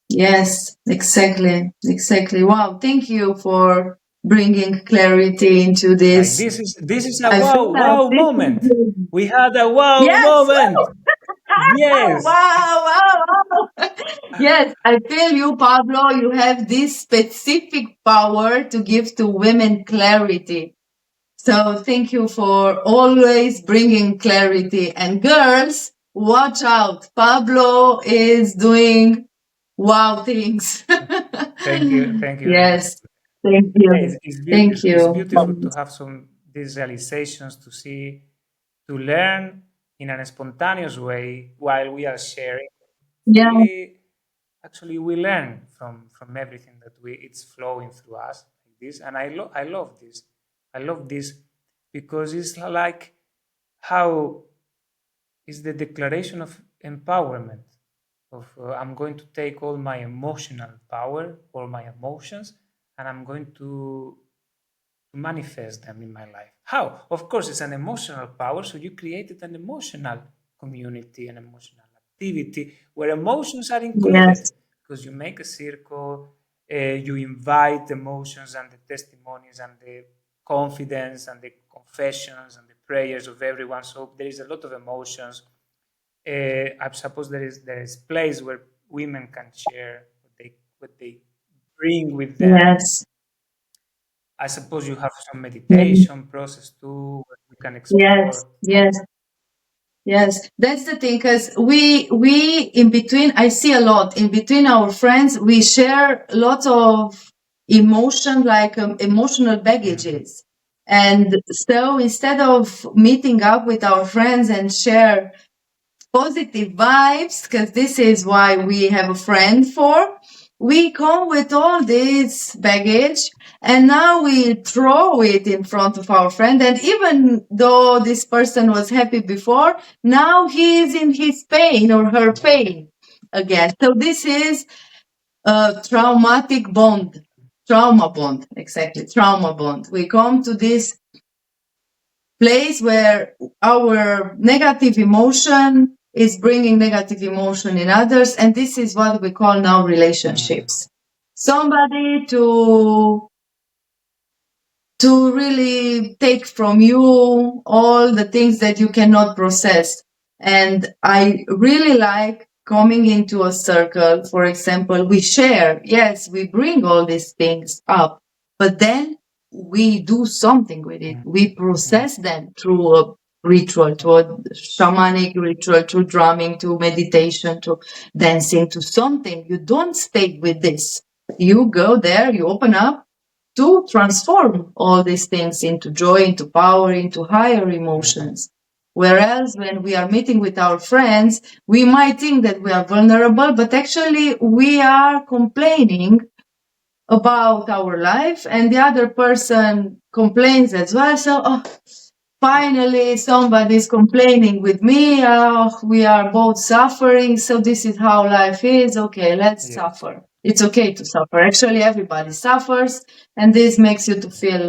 Yes, exactly, exactly. Wow, thank you for bringing clarity into Like this. this is a I feel like wow this moment. is We had a wow yes, moment. wow, Yes. wow, wow. Yes, I feel you, Pablo. You have this specific power to give to women clarity. So thank you for always bringing clarity. And girls, watch out. Pablo is doing wow things. Thank you very much. Yes. Thank Yeah, you. Thank it's you. beautiful to have some these realizations to see, to learn in a spontaneous way while we are sharing. Yeah. Fully, actually, we learn from everything that we it's flowing through us like this, and I love this. I love this because it's like how is the declaration of empowerment of I'm going to take all my emotional power, all my emotions, and I'm going to manifest them in my life. How? Of course, it's an emotional power. So you created an emotional community, an emotional activity where emotions are included Yes. because you make a circle, you invite emotions and the testimonies and the confidence and the confessions and the prayers of everyone. So there is a lot of emotions. I suppose there is place where women can share what they bring with them. Yes. I suppose you have some Mm. meditation process too, where you can Yes. explore. Yes. Yes, that's the thing, because we in between, I see a lot in between our friends, we share lots of emotion, like emotional Mhm. baggages. And so instead of meeting up with our friends and share positive vibes, because this is why we have a friend for. We come with all this baggage and now we throw it in front of our friend. And even though this person was happy before, now he is in his pain or her pain again. So this is a traumatic bond, trauma bond, exactly, trauma bond. We come to this place where our negative emotion is bringing negative emotion in others, and this is what we call now Mhm. relationships. Somebody to really take from you all the things that you cannot process. And I really like coming into a circle. For example, we share, yes, we bring all these things up, but then we do something with it. Mhm. We Mhm. process them through a ritual, to a shamanic ritual, to drumming, to meditation, to dancing, to something. You don't stay with this. You go there, you open up, to transform all these things into joy, into power, into higher Mhm. emotions. Whereas when we are meeting with our friends, we might think that we are vulnerable, but actually we are complaining about our life and the other person complains as well. So, finally, somebody's complaining with me. We are both suffering. So this is how life is. Okay, let's Yes. suffer. It's okay to suffer. Actually, everybody suffers, and this makes you to feel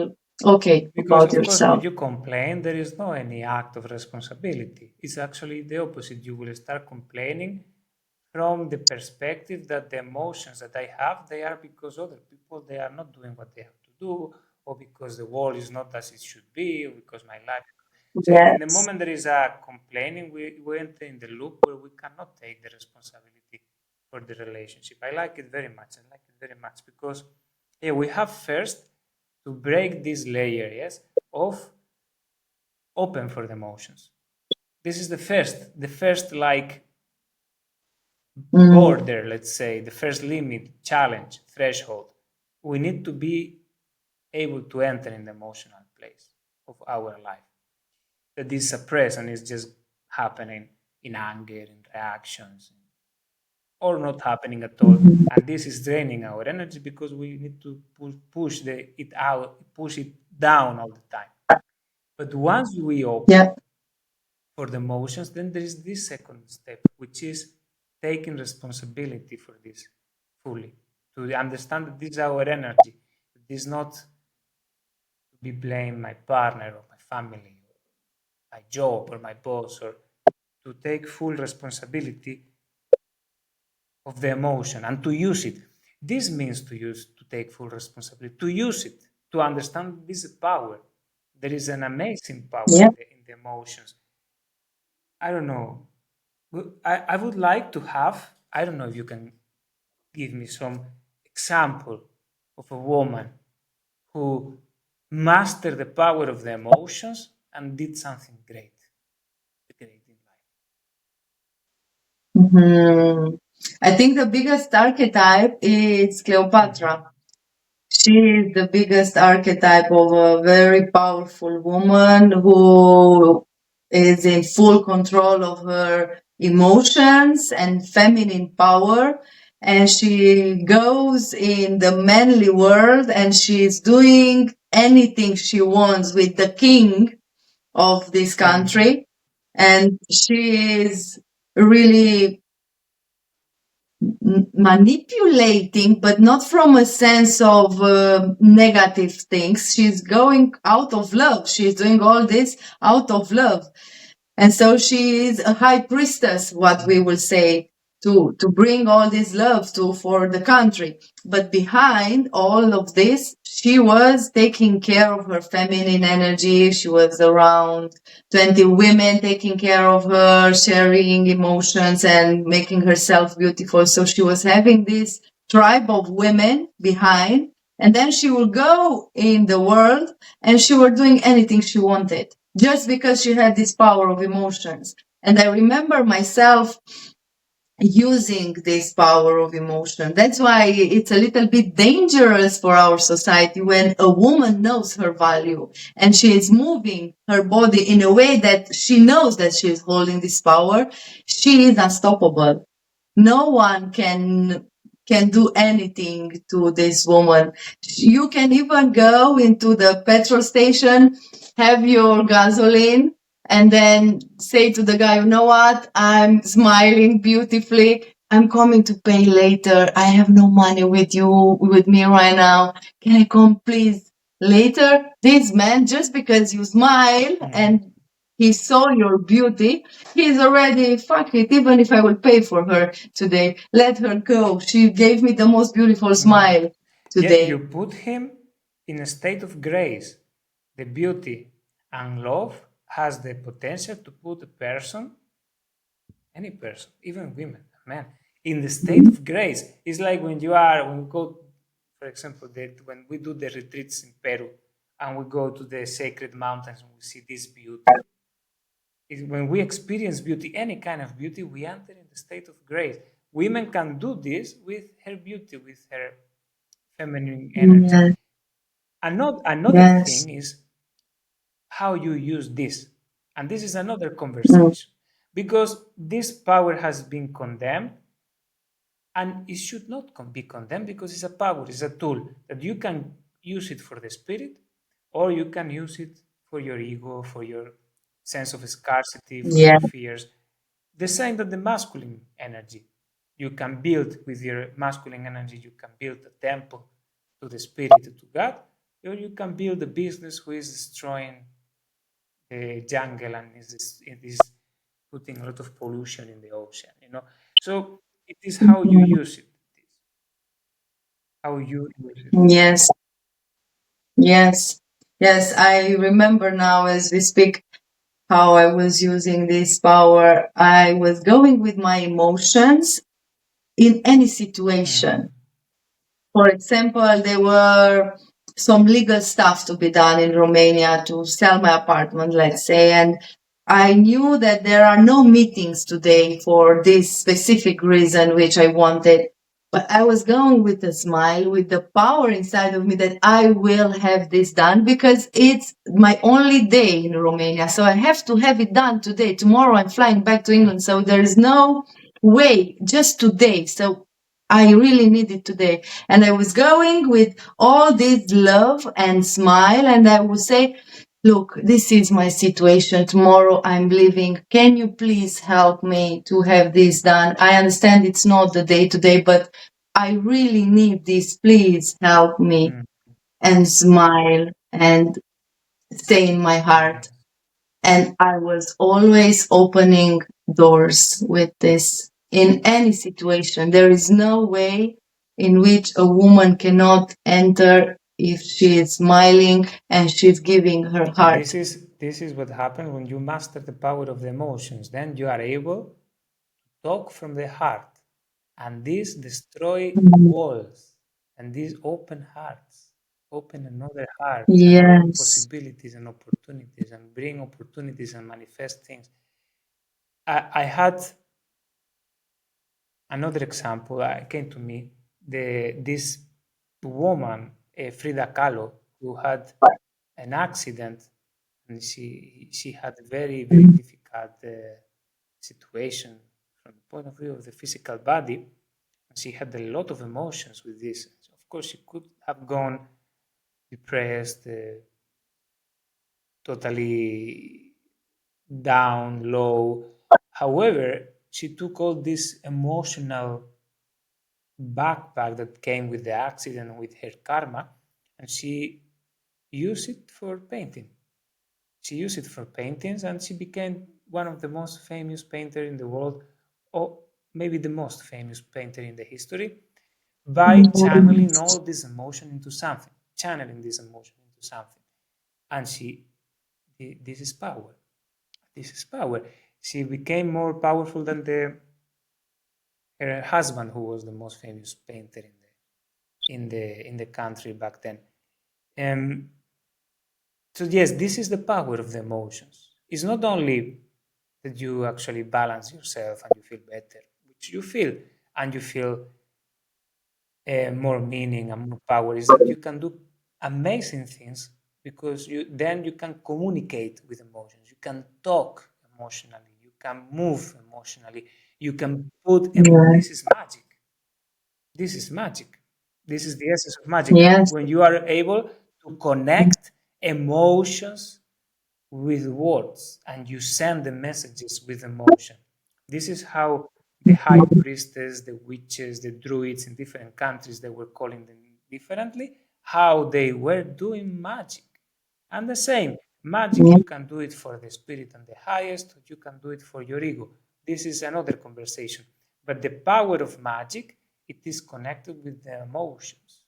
okay Because about of course, when yourself. you complain, there is no any act of responsibility. It's actually the opposite. You will start complaining from the perspective that the emotions that I have, they are because other people they are not doing what they have to do, or because the world is not as it should be, or because my life. So in the Yes. moment there is a complaining, we enter in the loop where we cannot take the responsibility for the relationship. I like it very much. I like it very much because yeah, we have first to break this layer, yes, of open for the emotions. This is the first like Mm. border, let's say, the first limit, challenge, threshold. We need to be able to enter in the emotional place of our life. That is suppressed and is just happening in anger, in reactions, or not happening at all. Mhm. And this is draining our energy because we need to it out, push it down all the time. But once we open Yeah. for the emotions, then there is this second step, which is taking responsibility for this fully. To understand that this is our energy. It is not to be blame my partner or my family, or my job or my boss, or to take full responsibility of the emotion and to use it. This means to take full responsibility, to use it, to understand this power. There is an amazing power Yeah. in the emotions. I don't know. I would like to have, I don't know if you can give me some example of a woman who mastered the power of the emotions and did something great in life. Mhm. I think the biggest archetype is Mhm. Cleopatra. She is the biggest archetype of a very powerful woman who is in full control of her emotions and feminine power. And she goes in the manly world and she's doing anything she wants with the king of this Mhm. country. And she is really manipulating, but not from a sense of negative things. She's going out of love. She's doing all this out of love. And so she is a high priestess, what we will say, to bring all this love to for the country. But behind all of this, she was taking care of her feminine energy. She was around 20 women taking care of her, sharing emotions and making herself beautiful. So she was having this tribe of women behind. And then she would go in the world and she was doing anything she wanted just because she had this power of emotions. And I remember myself using this power of emotion. That's why it's a little bit dangerous for our society when a woman knows her value and she is moving her body in a way that she knows that she is holding this power. She is unstoppable. No one can do anything to this woman. You can even go into the petrol station, have your gasoline, and then say to the guy, you know what? I'm smiling beautifully. I'm coming to pay later. I have no money with me right now. Can I come please later? This man, just because you smile and he saw your beauty, he's already, fuck it, even if I will pay for her today, let her go. She gave me the most beautiful smile Yeah, you today. put him in a state of grace. The beauty and love has the potential to put a person, any person, even women, men, in the state of grace. It's like when we go, for example, when we do the retreats in Peru and we go to the sacred mountains and we see this beauty. When we experience beauty, any kind of beauty, we enter in the state of grace. Women can do this with her beauty, with her feminine energy. Yes, Another yes, thing is how you use this. And this is another mm, conversation because this power has been condemned and it should not be condemned because it's a power, it's a tool that you can use it for the spirit or you can use it for your ego, for your sense of scarcity, for your yeah, fears. The same that the masculine energy. You can build with your masculine energy, you can build a temple to the spirit, to God, or you can build a business who is destroying the jungle and is putting a lot of pollution in the ocean, you know. So it is how you mm, use it, how you use it. yes, yes, yes. I remember now as we speak how I was using this power. I was going with my emotions in any situation. Mm. For example, there were some legal stuff to be done in Romania to sell my apartment, let's say, and I knew that there are no meetings today for this specific reason which I wanted. But I was going with a smile, with the power inside of me that I will have this done because it's my only day in Romania. So I have to have it done today. Tomorrow I'm flying back to England. So there is no way, just today. So I really need it today. And I was going with all this love and smile, and I would say, look, this is my situation. Tomorrow I'm leaving. Can you please help me to have this done? I understand it's not the day today, but I really need this. Please help me. Mm. And smile and stay in my heart. Yes. And I was always opening doors with this in any situation. There is no way in which a woman cannot enter if she is smiling and she's giving her And heart. this is what happens when you master the power of the emotions. Then you are able to talk from the heart, and this destroy walls, and these open hearts, open another heart, another Yes. possibilities and opportunities, and bring opportunities and manifest things. I had another example came to me. This woman, Frida Kahlo, who had an accident, and she had a very difficult situation from the point of view of the physical body. She had a lot of emotions with this. Of course, she could have gone depressed, totally down, low. However, she took all this emotional backpack that came with the accident with her karma, and she used it for painting. She used it for paintings, and she became one of the most famous painters in the world, or maybe the most famous painter in the history, by channeling all this emotion into something, channeling this emotion into something. And this is power. This is power. She became more powerful than her husband, who was the most famous painter in the country back then. Um, so yes, this is the power of the emotions. It's not only that you actually balance yourself and you feel better, which you feel, and you feel more meaning and more power, is that you can do amazing things because you can communicate with emotions. You can talk emotionally. You can move emotionally. You can put Yes. this is magic. This is magic. This is the essence of magic. Yes. When you are able to connect emotions with words and you send the messages with emotion. This is how the high priestess, the witches, the druids in different countries, they were calling them differently, how they were doing magic. And the same, magic, Yes. you can do it for the spirit and the highest, you can do it for your ego. This is another conversation. But the power of magic, it is connected with the emotions,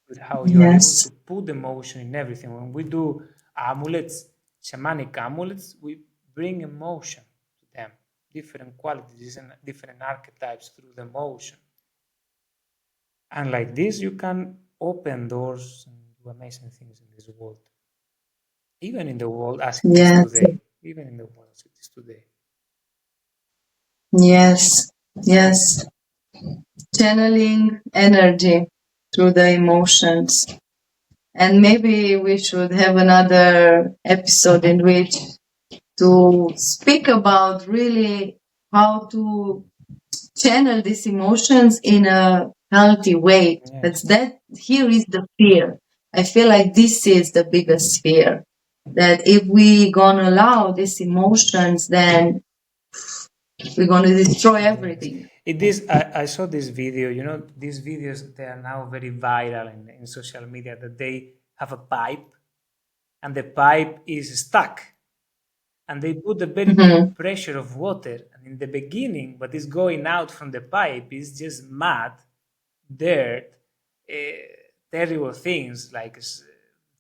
with how you are able to Yes. put emotion in everything. When we do amulets, shamanic amulets, we bring emotion to them, different qualities and different archetypes through the emotion. And like this, you can open doors and do amazing things in this world, even in the world as it is Yes. today. Even in the world as it is today. Yes. Yes. Channeling energy through the emotions. And maybe we should have another episode in which to speak about really how to channel these emotions in a healthy way. But Yes. that here is the fear. I feel like this is the biggest fear. That if we gonna allow these emotions, then we're gonna destroy Yes. everything. It is. I saw this video. You know, these videos, they are now very viral in social media, that they have a pipe and the pipe is stuck, and they put a very Mm-hmm. big pressure of water, and in the beginning what is going out from the pipe is just mud, dirt, uh, terrible things like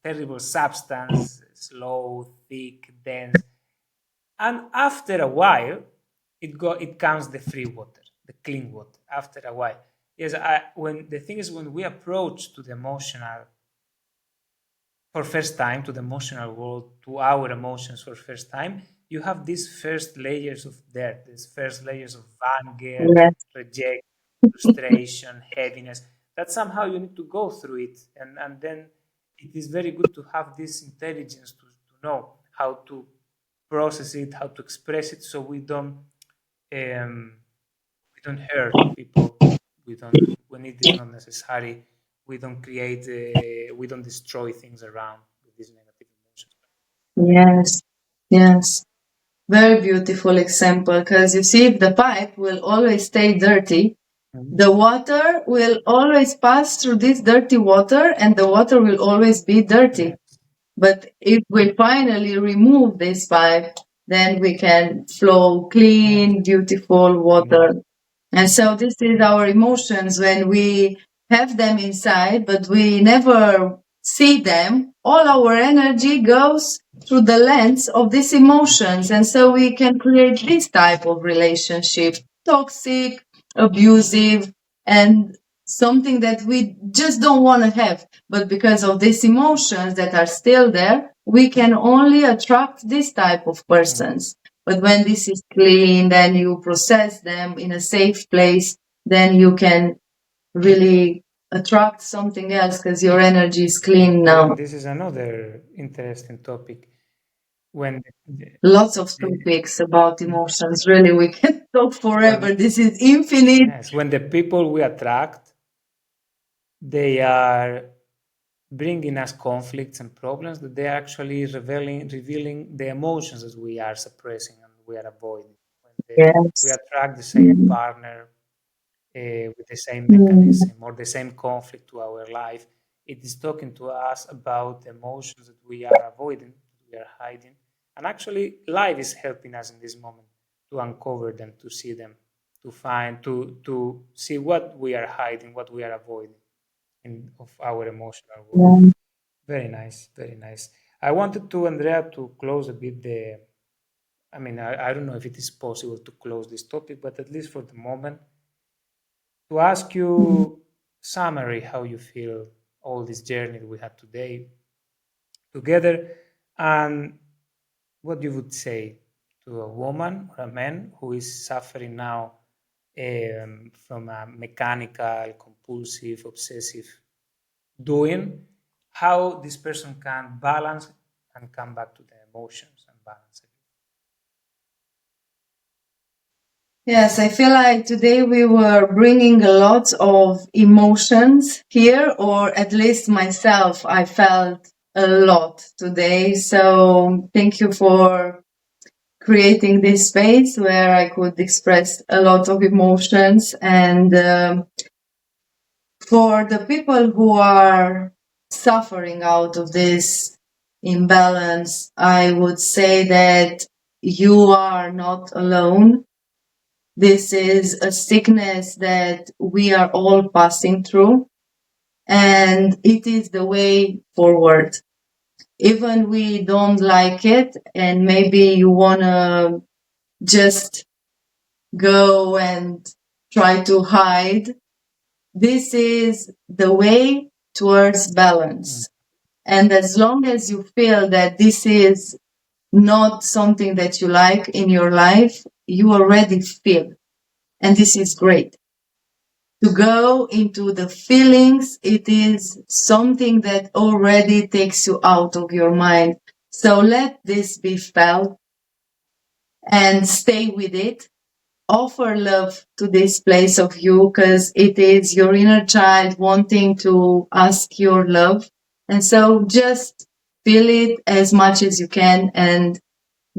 terrible substance, slow, thick, dense, and after a while it comes the free water, the clean water after a while. Yes, when the thing is, when we approach to the emotional for first time, to the emotional world, to our emotions for first time, you have these first layers of dirt, these first layers of anger, Yes. rejection, frustration, heaviness, that somehow you need to go through it. And then it is very good to have this intelligence to know how to process it, how to express it, so um, we don't hurt people. We don't, when it is not necessary. We don't create, we don't destroy things around with these negative emotions. Yes. Yes. Very beautiful example, because you see, if the pipe will always stay dirty, Mhm. the water will always pass through this dirty water and the water will always be dirty. Yes. But if we finally remove this pipe, then we can flow Yes. clean, beautiful Yes. water. And so this is our emotions when we have them inside, but we never see them. All our energy goes through the lens of these emotions. And so we can create this type of relationship, toxic, abusive, and something that we just don't want to have. But because of these emotions that are still there, we can only attract this type of Mm. persons. But when this is clean, then you process them in a safe place, then you can really attract something else because your energy is clean Yeah, now. this is another interesting topic. When Lots of the- topics about emotions. Really, we can talk when forever. This is infinite. yes, when the people we attract, they are bringing us conflicts and problems, that they are actually revealing the emotions that we are suppressing and we are avoiding. When we Yes. attract the same partner, with the same Mm. mechanism or the same conflict to our life. It is talking to us about emotions that we are avoiding, that we are hiding. And actually, life is helping us in this moment to uncover them, to see them, to find, to see what we are hiding, what we are avoiding in of our emotional world. Yeah. Very nice, very nice. I wanted to, Andrea, to close a bit the. I mean, I don't know if it is possible to close this topic, but at least for the moment, to ask Mm. you summary how you feel all this journey that we had today together, and what you would say to a woman or a man who is suffering now from a mechanical, compulsive, obsessive doing, how this person can balance and come back to the emotions and balance it. Yes, I feel like today we were bringing a lot of emotions here, or at least myself, I felt a lot today. So thank you for creating this space where I could express a lot of emotions. And for the people who are suffering out of this imbalance, I would say that you are not alone. This is a sickness that we are all passing through, and it is the way forward. Even we don't like it, and maybe you want to just go and try to hide. This is the way towards Mm. balance. And as long as you feel that this is not something that you like in your life, you already feel. And this is great. To go into the feelings, it is something that already takes you out of your mind. So let this be felt and stay with it. Offer love to this place of you because it is your inner child wanting to ask your love. And so just feel it as much as you can and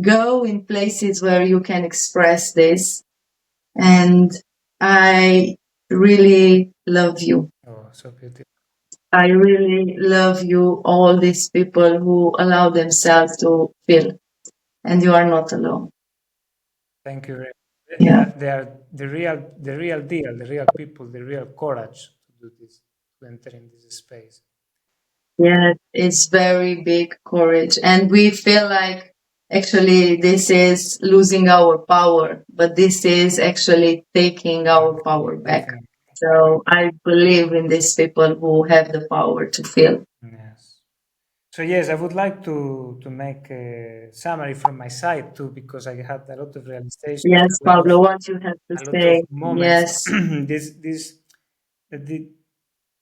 go in places where you can express this. And I really love you. Oh, so beautiful. I really love you, all these people who allow themselves to feel, and you are not alone. Thank you. Yeah. They are the real deal, the real people, the real courage to do this, to enter in this space. Yes, it's very big courage. And we feel like actually this is losing our power, but this is actually taking our power back. Definitely. So I believe in these people who have the power to feel. Yes. So yes, I would like to make a summary from my side too, because I had a lot of realizations, Yes, Pablo, what you have to a lot of say. moments. Yes. This the,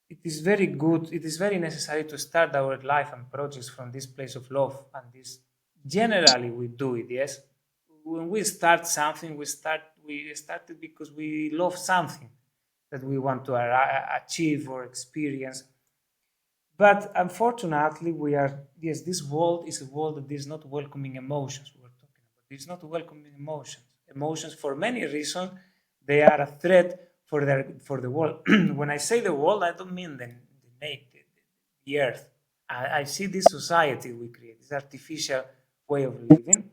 it is very good. It is very necessary to start our life and projects from this place of love, and this generally we do it. Yes, when we start something, we started because we love something that we want to achieve or experience. But unfortunately, we are, yes, this world is a world that is not welcoming emotions. We're talking about it's not welcoming emotions. Emotions, for many reasons, they are a threat for the world. When I say the world, I don't mean the earth. I see this society we create, this artificial way of living,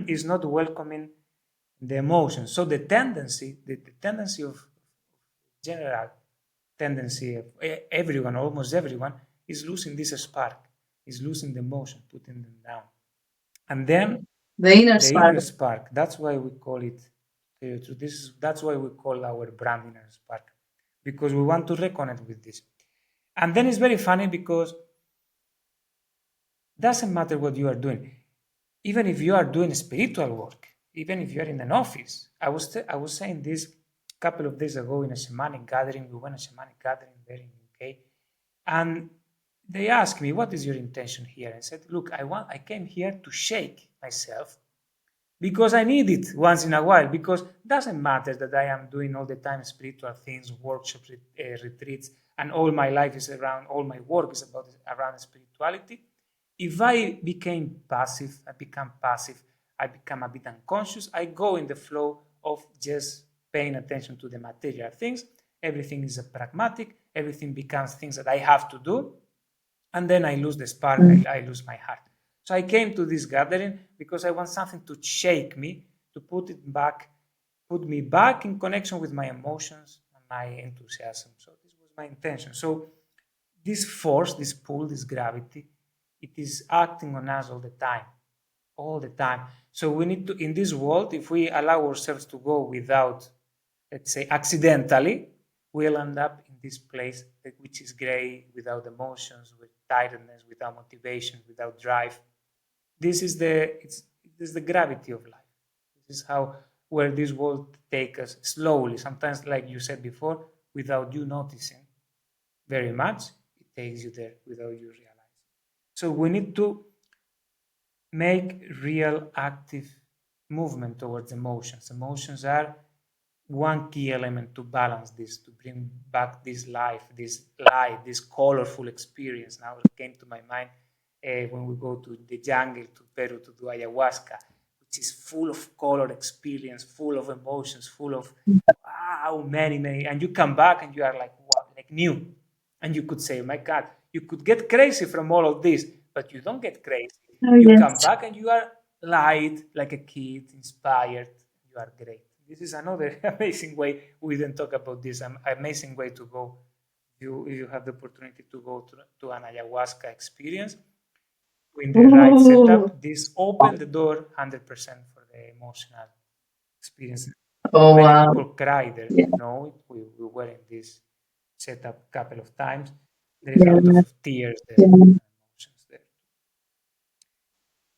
is not welcoming the emotions. So the tendency of general tendency of everyone, almost everyone, is losing this spark, is losing the emotion, putting them down. And then The inner the spark. inner spark, that's why we call it, that's why we call our brand inner spark, because we want to reconnect with this. And then it's very funny because doesn't matter what you are doing, even if you are doing spiritual work, even if you are in an office. I was saying this a couple of days ago in a shamanic gathering. We went a shamanic gathering there in UK, and they asked me, "What is your intention here?" I said, "Look, I came here to shake myself because I need it once in a while. Because it doesn't matter that I am doing all the time spiritual things, workshops, retreats, and all my life is around, all my work is about around spirituality. If I became passive, I become passive, I become a bit unconscious, I go in the flow of just paying attention to the material things. Everything is a pragmatic. Everything becomes things that I have to do. And then I lose the spark, I lose my heart. So I came to this gathering because I want something to shake me, to put me back in connection with my emotions and my enthusiasm. So this was my intention. So this force, this pull, this gravity, it is acting on us all the time. So we need to, in this world, if we allow ourselves to go without, let's say, accidentally, we'll end up in this place which is gray, without emotions, with tiredness, without motivation, without drive. This is the gravity of life. This is how where this world take us slowly. Sometimes, like you said before, without you noticing very much, it takes you there without you realizing. So we need to make real active movement towards emotions. Emotions are one key element to balance this, to bring back this life, this light, this colorful experience. Now it came to my mind when we go to the jungle to Peru to do ayahuasca, which is full of color experience, full of emotions, full of wow, many, and you come back and you are like wow, like new, and you could say, my God, you could get crazy from all of this, but you don't get crazy. Oh, You come yes. back and you are light, like a kid, inspired. You are great. This is another amazing way. We didn't talk about this. Amazing way to go. You have the opportunity to go to an ayahuasca experience in the right Ooh. setup. This opened the door 100% for the emotional experience. Oh, Many wow. people cry there. Yeah. You know, we were in this setup a couple of times. There is a lot of Yeah. tears there, Yeah. emotions there.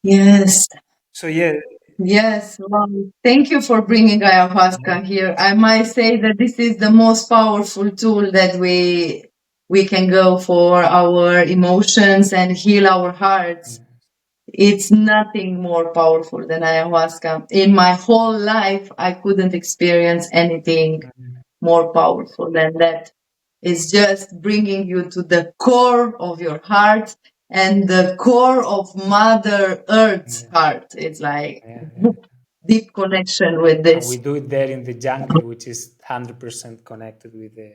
Yes. So yeah, Yes. Wow. Thank you for bringing yeah, ayahuasca here. I might say that this is the most powerful tool that we can go for our emotions and heal our hearts. yeah, It's nothing more powerful than ayahuasca. In my whole life, I couldn't experience anything mhm, more powerful than that. It's just bringing you to the core of your heart and the core of Mother Earth's yeah, heart. It's like yeah, yeah. deep connection with And we this. do it there in the jungle, which is 100% connected with the.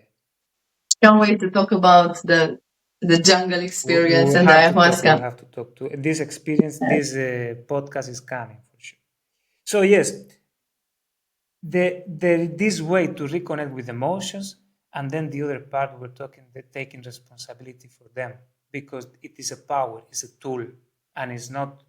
Can't wait to talk about the jungle We experience will and the have to talk. We will ayahuasca. have to talk to this experience. This podcast is coming for sure. So yes, this way to reconnect with emotions, and then the other part we're talking the taking responsibility for them, because it is a power, it's a tool, and it's not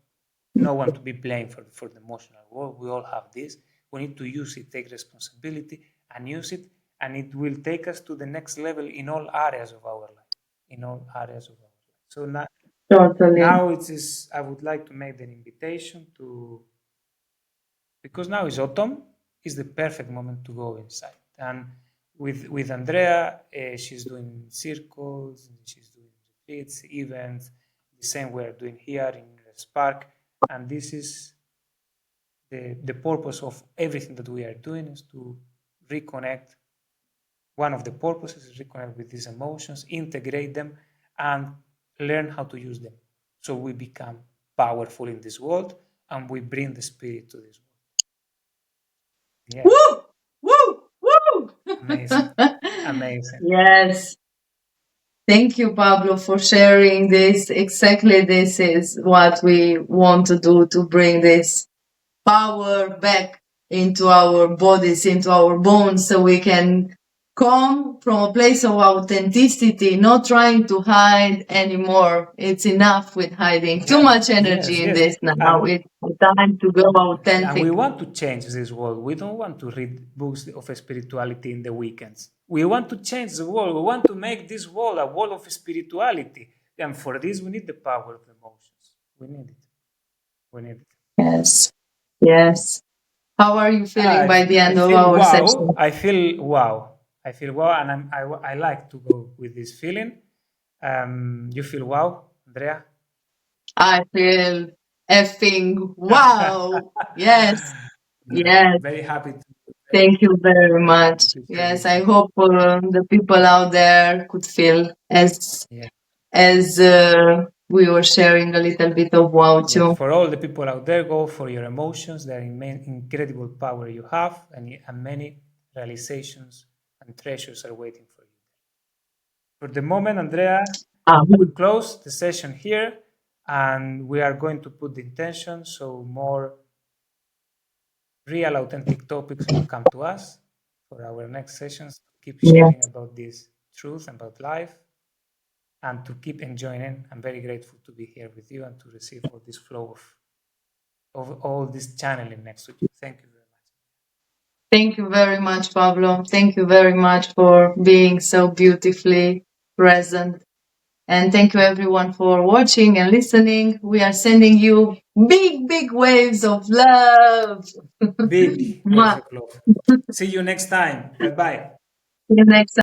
no one to be blamed for the emotional world. We all have this. We need to use it, take responsibility, and use it, and it will take us to the next level in all areas of our life. In all areas of our life. So Totally. now it is. I would like to make an invitation to, because now is autumn, is the perfect moment to go inside. And with Andrea, she's doing circles, she's doing retreats, events, the same we're doing here in Spark. And this is the purpose of everything that we are doing is to reconnect. One of the purposes is reconnect with these emotions, integrate them, and learn how to use them. So we become powerful in this world and we bring the spirit to this world. Yeah. Woo! Woo! Woo! Amazing. Amazing. Yes. Thank you, Pablo, for sharing this. Exactly this is what we want to do to bring this power back into our bodies, into our bones, so we can come from a place of authenticity, not trying to hide anymore. It's enough with hiding. Too Yeah. much energy Yes, in yes. this now. And It's time to go yes, and we authentic. want to change this world. We don't want to read books of spirituality in the weekends. We want to change the world. We want to make this world a world of spirituality. And for this, we need the power of emotions. We need it. We need it. Yes. Yes. How are you feeling by the I end of feel our wow. session? I feel wow. I feel wow, and I like to go with this feeling. You feel wow, Andrea? I feel effing wow. Yes. Yeah, Yes. very happy to Thank you very very much. happy to share Yes, this I with you. hope the people out there could feel Yeah, as we were sharing a little bit of wow yes. too. For all the people out there, go for your emotions. They're incredible power you have, and many. realizations, and treasures are waiting for you. For the moment, Andrea, Ah, we close the session here and we are going to put the intention so more real, authentic topics will come to us for our next sessions to keep sharing yes. about this truth, about life, and to keep enjoying. I'm very grateful to be here with you and to receive all this flow of all this channeling next to you. Thank you very much. Thank you very much, Pablo. Thank you very much for being so beautifully present. And thank you everyone for watching and listening. We are sending you big, big waves of love. Big waves Mwah. of love. See you next time. Bye bye. See you next time.